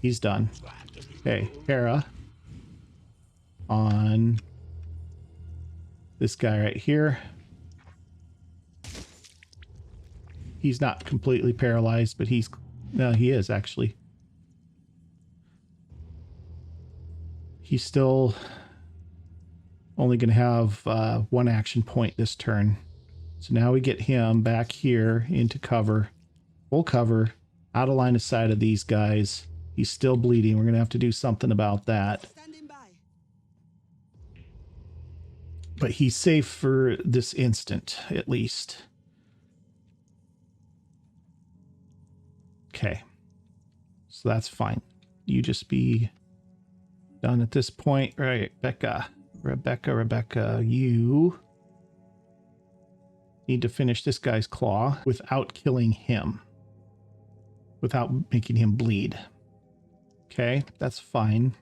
He's done. Okay, Hera, on this guy right here. He's not completely paralyzed, but no, he is actually. He's still only going to have one action point this turn. So now we get him back here into cover, full cover, out of line of sight of these guys. He's still bleeding. We're going to have to do something about that. Standing by. But he's safe for this instant, at least. Okay. So that's fine. You just be done at this point. Right, Rebecca, you need to finish this guy's claw without killing him. Without making him bleed. Okay, that's fine.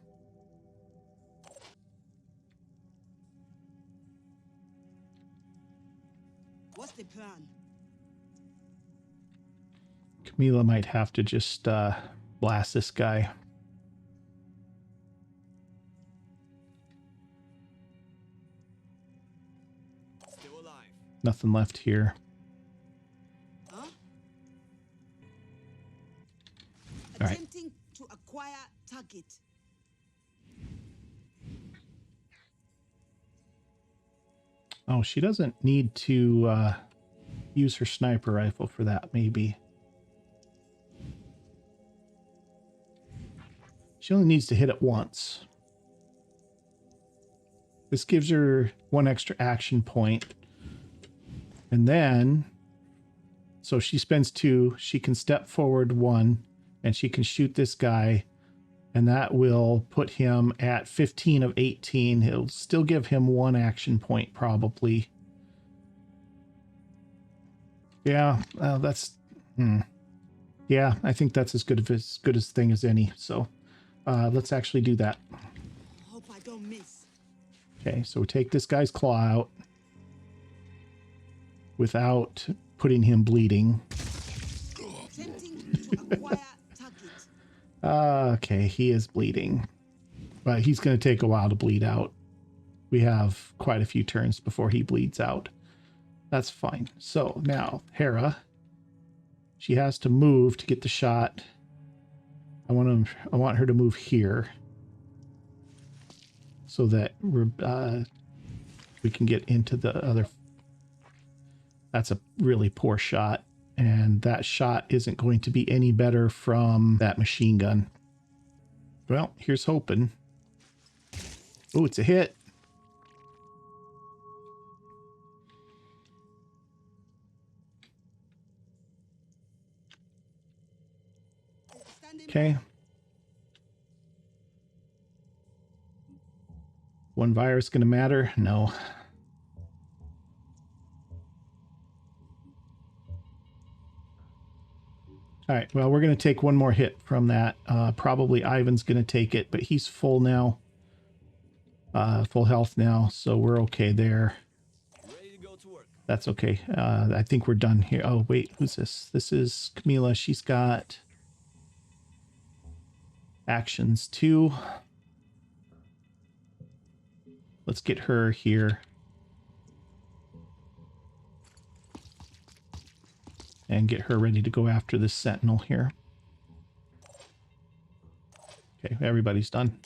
What's the plan? Camila might have to just blast this guy. Still alive. Nothing left here. Huh? All right. Attempting to acquire target. Oh, she doesn't need to use her sniper rifle for that, maybe. She only needs to hit it once. This gives her one extra action point. And then, so she spends 2. She can step forward 1, and she can shoot this guy. And that will put him at 15 of 18. It'll still give him 1 action point, probably. Yeah, that's... Yeah, I think that's as good a thing as any. So let's actually do that. Hope I don't miss. Okay, so we take this guy's claw out without putting him bleeding. Attempting to acquire target. Okay, he is bleeding. But he's going to take a while to bleed out. We have quite a few turns before he bleeds out. That's fine. So now, Hera, she has to move to get the shot. I want her to move here so that we can get into the other. That's a really poor shot, and that shot isn't going to be any better from that machine gun. Well, here's hoping. Oh, it's a hit. Standing Okay. by. One virus going to matter? No. All right, well, we're going to take one more hit from that. Probably Ivan's going to take it, but he's full now. Full health now, so we're okay there. Ready to go to work. That's okay. I think we're done here. Oh, wait, who's this? This is Camila. She's got actions 2. Let's get her here. And get her ready to go after this sentinel here. Okay, everybody's done.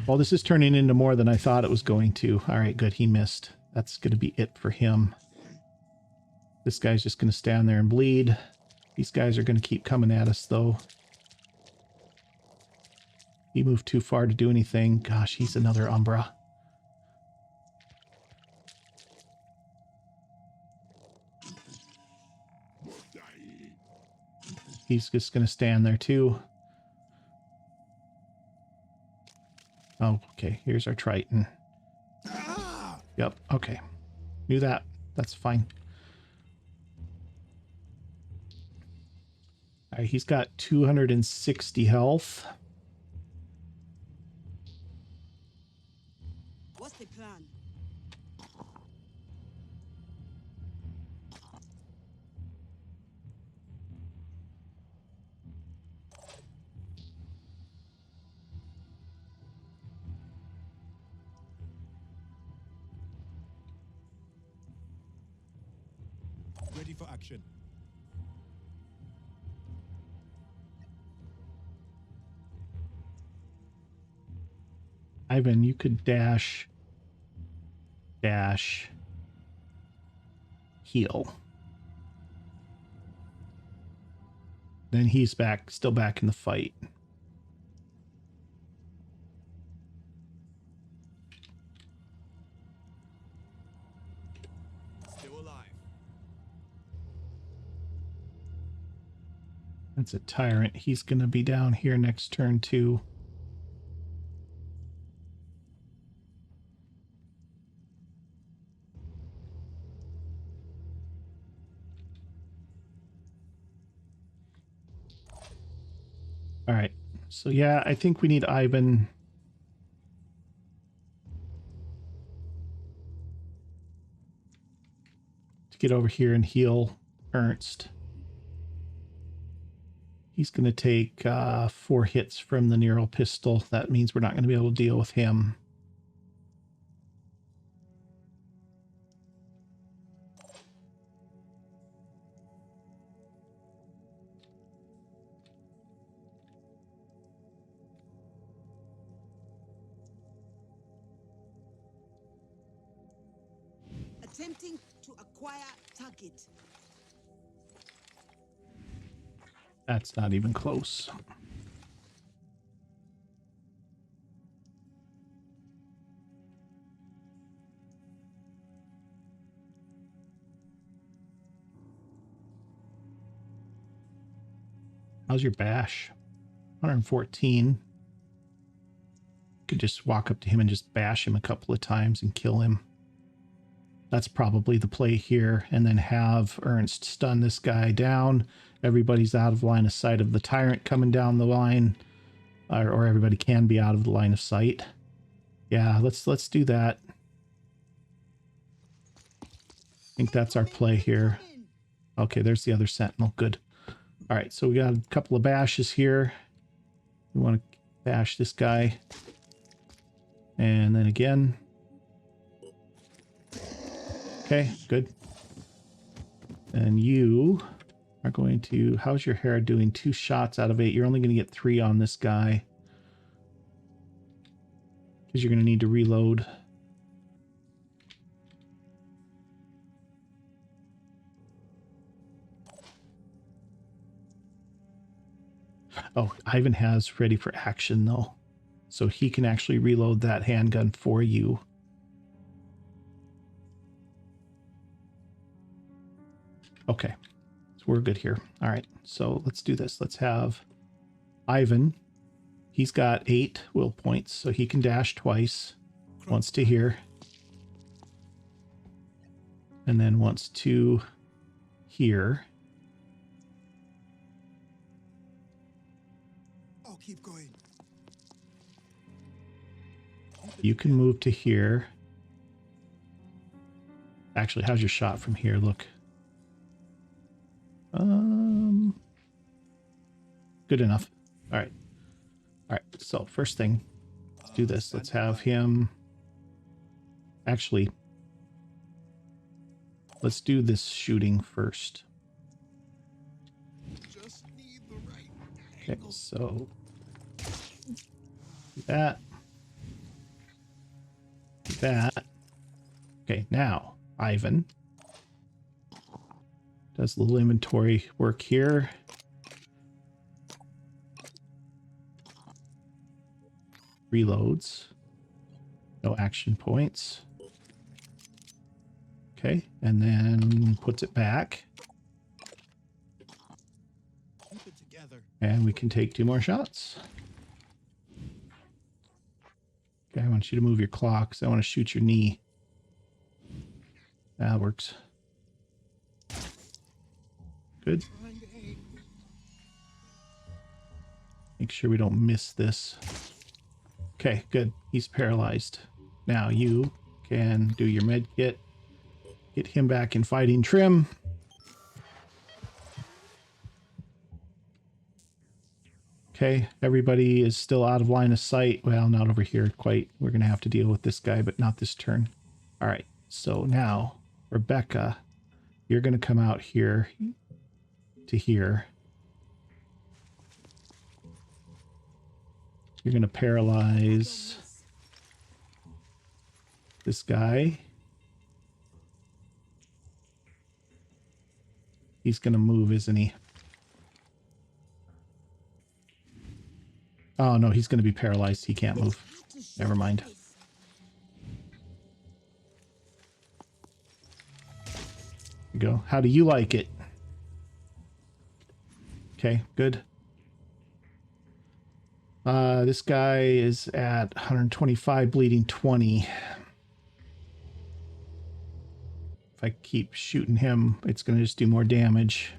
Well, this is turning into more than I thought it was going to. All right, good. He missed. That's going to be it for him. This guy's just going to stand there and bleed. These guys are going to keep coming at us, though. He moved too far to do anything. Gosh, he's another Umbra. He's just going to stand there, too. Oh, okay. Here's our Triton. Yep, okay. Knew that. That's fine. All right, he's got 260 health. What's the plan? Ready for action. Ivan, you could dash, heal. Then he's back, still back in the fight. Still alive. That's a tyrant. He's going to be down here next turn too. All right. So yeah, I think we need Ivan. To get over here and heal Ernst. He's going to take 4 hits from the neural pistol. That means we're not going to be able to deal with him. Attempting to acquire target. That's not even close. How's your bash? 114. Could just walk up to him and just bash him a couple of times and kill him. That's probably the play here. And then have Ernst stun this guy down. Everybody's out of line of sight of the tyrant coming down the line. Or everybody can be out of the line of sight. Yeah, let's do that. I think that's our play here. Okay, there's the other sentinel. Good. All right, so we got a couple of bashes here. We want to bash this guy. And then again. Okay, good. And you are going to... How's your hair doing? 2 shots out of 8. You're only going to get 3 on this guy. Because you're going to need to reload. Oh, Ivan has ready for action, though. So he can actually reload that handgun for you. Okay. So we're good here. All right. So let's do this. Let's have Ivan. He's got 8 will points, so he can dash twice. Once to here. And then once to here. I'll keep going. You can move to here. Actually, how's your shot from here? Look. Good enough. All right. All right. So first thing, let's do this. Let's have him. Actually, let's do this shooting first. Just need the right Okay. angle. So do that. Do that. Okay. Now, Ivan does a little inventory work here. Reloads. No action points. Okay, and then puts it back. Keep it together. And we can take 2 more shots. Okay, I want you to move your claw because I want to shoot your knee. That works. Good. Trying to aim. Make sure we don't miss this. Okay, good. He's paralyzed. Now you can do your med kit. Get him back in fighting trim. Okay, everybody is still out of line of sight. Well, not over here quite. We're going to have to deal with this guy, but not this turn. All right, so now Rebecca You're going to come out here to here. You're going to paralyze this guy. He's going to move, isn't he? Oh, no, he's going to be paralyzed. He can't move. Never mind. There you go. How do you like it? Okay, good. This guy is at 125, bleeding 20. If I keep shooting him, it's going to just do more damage.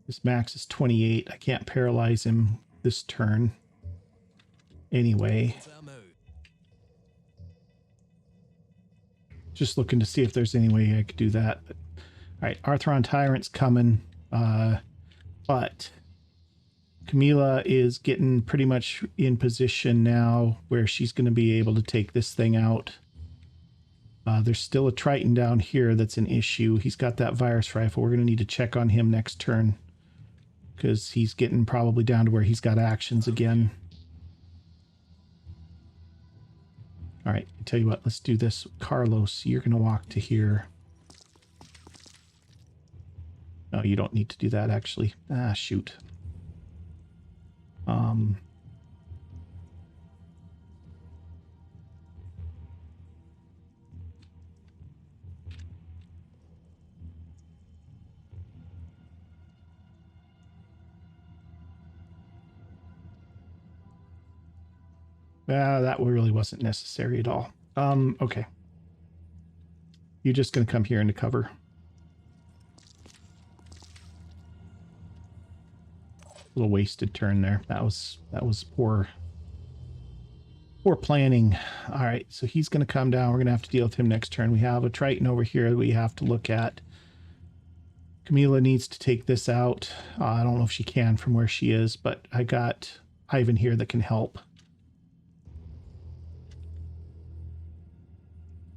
His max is 28. I can't paralyze him this turn. Anyway. Just looking to see if there's any way I could do that. But, all right, Arthron Tyrant's coming. But Camilla is getting pretty much in position now where she's going to be able to take this thing out. There's still a Triton down here that's an issue. He's got that virus rifle. We're going to need to check on him next turn because he's getting probably down to where he's got actions again. All right, I tell you what, let's do this. Carlos, you're going to walk to here. No, you don't need to do that, actually. Ah, shoot. That really wasn't necessary at all. Okay. You're just going to come here into cover. A little wasted turn there. That was poor planning. All right, so he's going to come down. We're going to have to deal with him next turn. We have a Triton over here that we have to look at. Camila needs to take this out. I don't know if she can from where she is, but I got Ivan here that can help.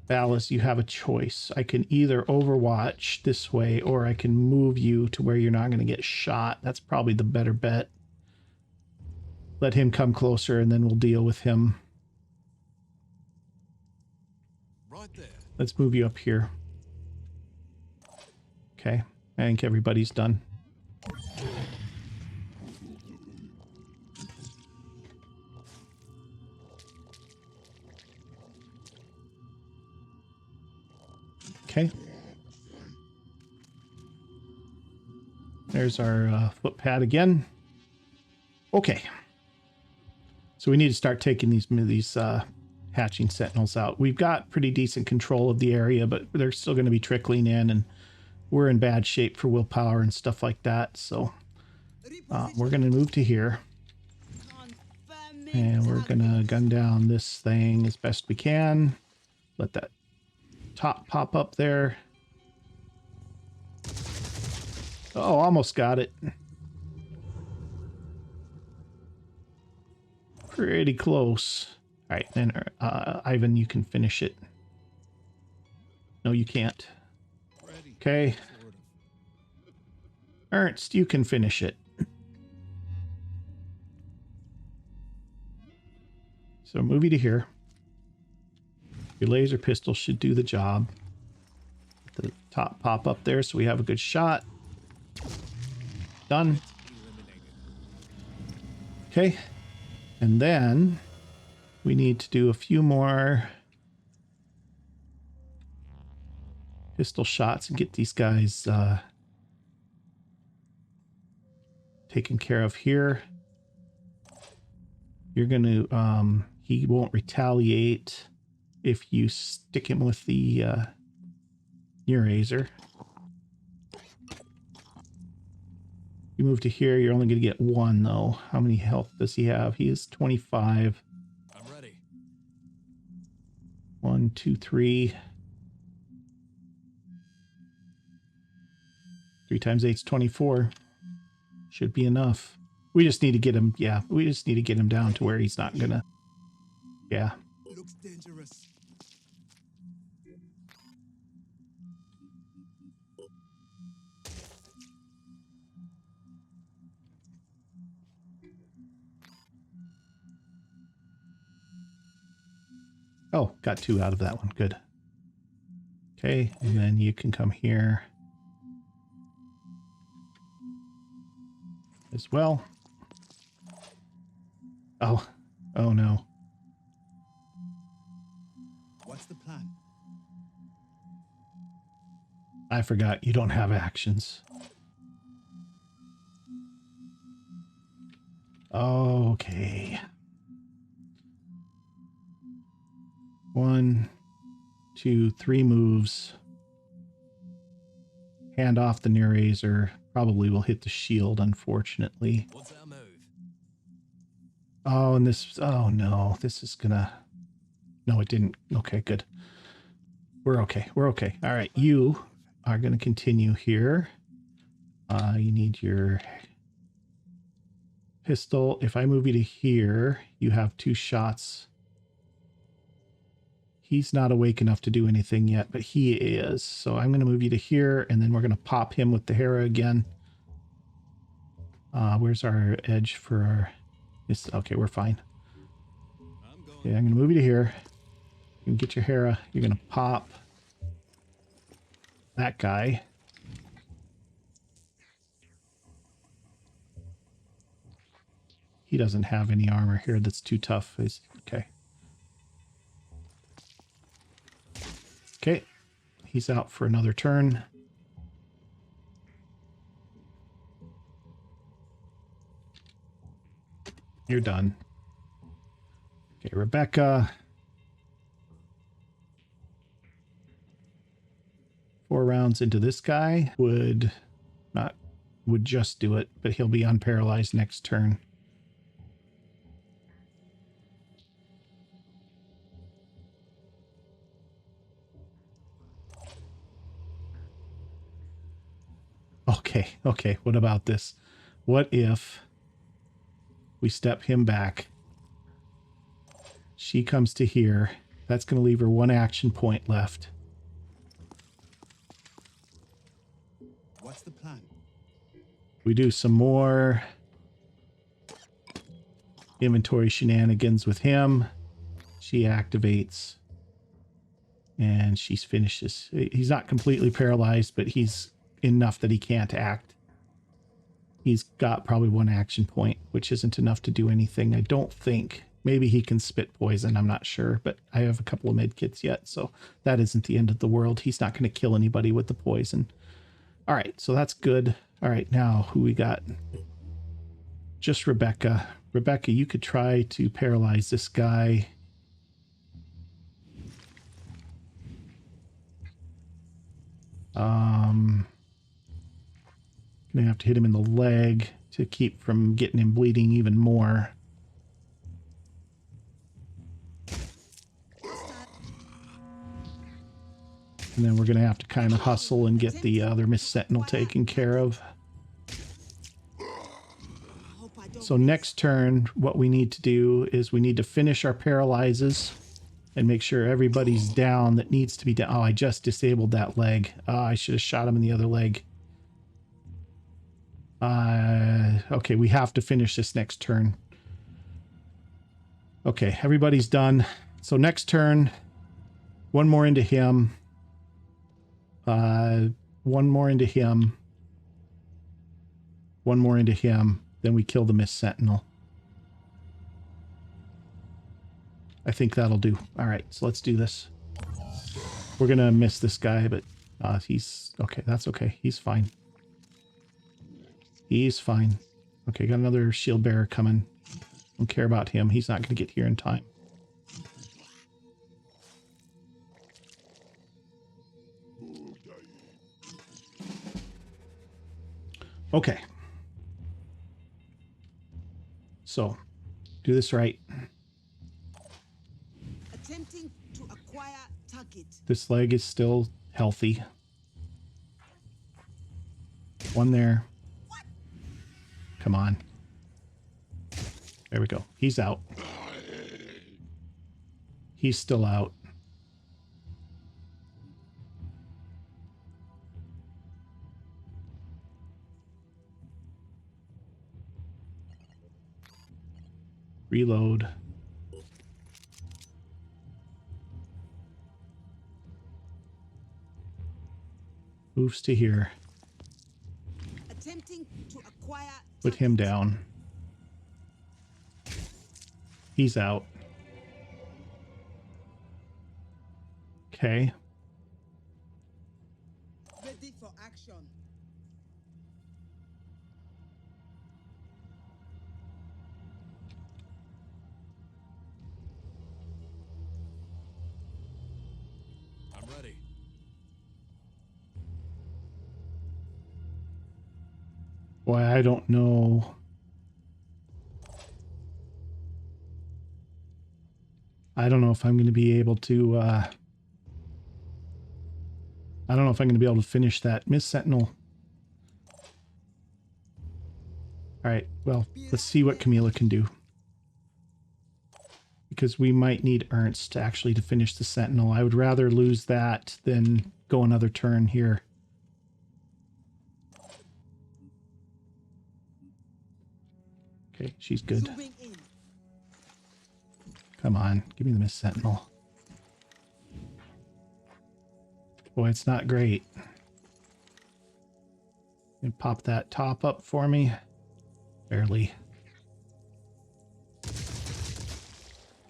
Alice, you have a choice. I can either overwatch this way or I can move you to where you're not going to get shot. That's probably the better bet. Let him come closer and then we'll deal with him. Right there. Let's move you up here. Okay, I think everybody's done. Okay. There's our footpad again. Okay. So we need to start taking these hatching sentinels out. We've got pretty decent control of the area, but they're still going to be trickling in, and we're in bad shape for willpower and stuff like that. So we're going to move to here. And we're going to gun down this thing as best we can. Let that top pop up there. Oh, almost got it. Pretty close. All right, then Ivan, you can finish it. No, you can't. Okay. Ernst, you can finish it. So move you to here. Your laser pistol should do the job. The top pop up there so we have a good shot. Done. Okay. And then we need to do a few more pistol shots and get these guys taken care of here. You're going to, he won't retaliate if you stick him with the Neurazer. You move to here, you're only going to get one, though. How many health does he have? He is 25. I'm ready. 1, 2, 3. 3 times 8 is 24. Should be enough. We just need to get him, yeah, we just need to get him down to where he's not going to, yeah. Looks dangerous. Oh, got 2 out of that one. Good. Okay, and then you can come here as well. Oh, oh no. What's the plan? I forgot you don't have actions. Okay. 1, 2, 3 moves. Hand off the near razor. Probably will hit the shield, unfortunately. What's our move? Oh, and this... Oh, no. This is gonna... No, it didn't. Okay, good. We're okay. We're okay. All right. You are going to continue here. You need your pistol. If I move you to here, you have 2 shots. He's not awake enough to do anything yet, but he is. So I'm going to move you to here, and then we're going to pop him with the Hera again. Where's our edge for our... Okay, we're fine. I'm going. Okay, I'm going to move you to here. You can get your Hera. You're going to pop that guy. He doesn't have any armor here that's too tough. Okay. Okay. He's out for another turn. You're done. Okay, Rebecca. 4 rounds into this guy would just do it, but he'll be unparalyzed next turn. Okay, okay, what about this? What if we step him back? She comes to here. That's going to leave her 1 action point left. What's the plan? We do some more inventory shenanigans with him. She activates. And she finishes. He's not completely paralyzed, but he's enough that he can't act. He's got probably 1 action point, which isn't enough to do anything, I don't think. Maybe he can spit poison, I'm not sure, but I have a couple of med kits yet, so that isn't the end of the world. He's not going to kill anybody with the poison. All right, so that's good. All right, now who we got? Just Rebecca. Rebecca, you could try to paralyze this guy. Gonna have to hit him in the leg to keep from getting him bleeding even more. And then we're gonna have to kind of hustle and get the other Miss Sentinel taken care of. So next turn, what we need to do is we need to finish our paralyzes and make sure everybody's down that needs to be down. Oh, I just disabled that leg. I should have shot him in the other leg. Okay, we have to finish this next turn. Okay, everybody's done. So next turn, 1 more into him. 1 more into him. 1 more into him. Then we kill the Miss Sentinel. I think that'll do. All right, so let's do this. We're going to miss this guy, but he's... Okay, that's okay. He's fine. He's fine. Okay, got another shield bearer coming. Don't care about him. He's not going to get here in time. Okay. So, do this right. Attempting to acquire target. This leg is still healthy. 1 there. Come on. There we go. He's out. He's still out. Reload. moves to here. Attempting to acquire Put him target. down. He's out. Okay. Ready for action. I'm ready. Boy, I don't know. I don't know if I'm going to be able to, I don't know if I'm going to be able to finish that. Miss Sentinel. All right, well, let's see what Camila can do. Because we might need Ernst to actually to finish the Sentinel. I would rather lose that than go another turn here. Okay, she's good. Zooming in. Come on, give me the Miss Sentinel. Boy, it's not great. And pop that top up for me. Barely.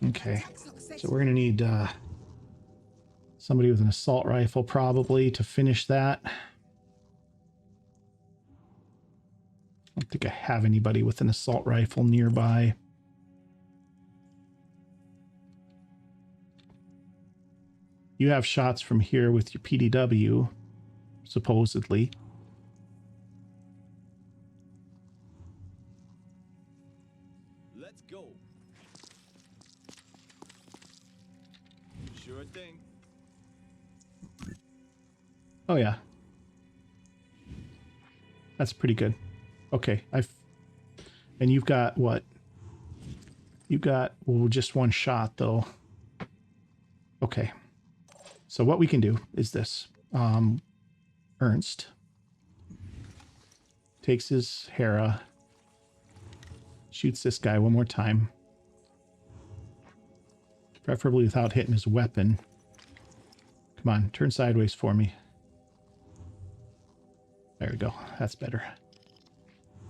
Okay, so we're gonna need somebody with an assault rifle probably to finish that. I don't think I have anybody with an assault rifle nearby. You have shots from here with your PDW, supposedly. Let's go. Sure thing. Oh yeah. That's pretty good. Okay, and you've got what? You got, well, just one shot though. Okay. So what we can do is this. Ernst takes his Hera, shoots this guy one more time. Preferably without hitting his weapon. Come on, turn sideways for me. There we go. That's better.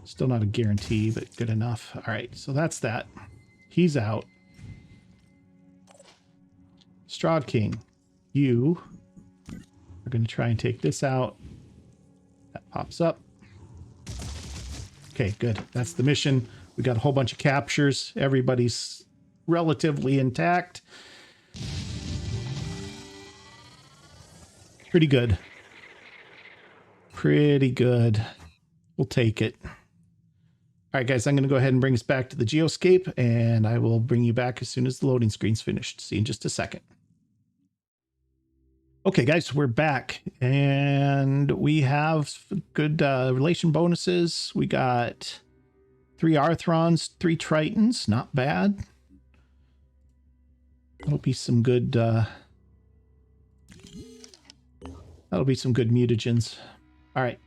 Still not a guarantee, but good enough. All right, so that's that. He's out. Strahd King, you are going to try and take this out. That pops up. Okay, good. That's the mission. We got a whole bunch of captures. Everybody's relatively intact. Pretty good. Pretty good. We'll take it. All right, guys, I'm going to go ahead and bring us back to the Geoscape, and I will bring you back as soon as the loading screen's finished. See you in just a second. Okay, guys, we're back, and we have good relation bonuses. We got 3 Arthrons, 3 Tritons. Not bad. That'll be some good... that'll be some good mutagens. All right.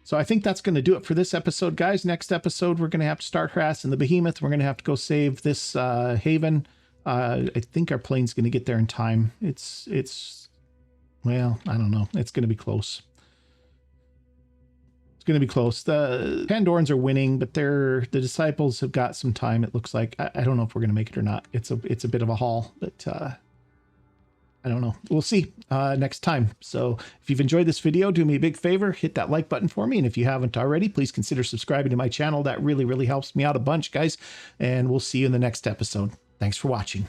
So I think that's going to do it for this episode, guys. Next episode, we're going to have to start harassing the Behemoth. We're going to have to go save this haven. I think our plane's going to get there in time. It's well, I don't know. It's going to be close. It's going to be close. The Pandorans are winning, but the Disciples have got some time. It looks like. I don't know if we're going to make it or not. It's a bit of a haul, but I don't know. We'll see next time. So if you've enjoyed this video, do me a big favor, hit that like button for me. And if you haven't already, please consider subscribing to my channel. That really, really helps me out a bunch, guys. And we'll see you in the next episode. Thanks for watching.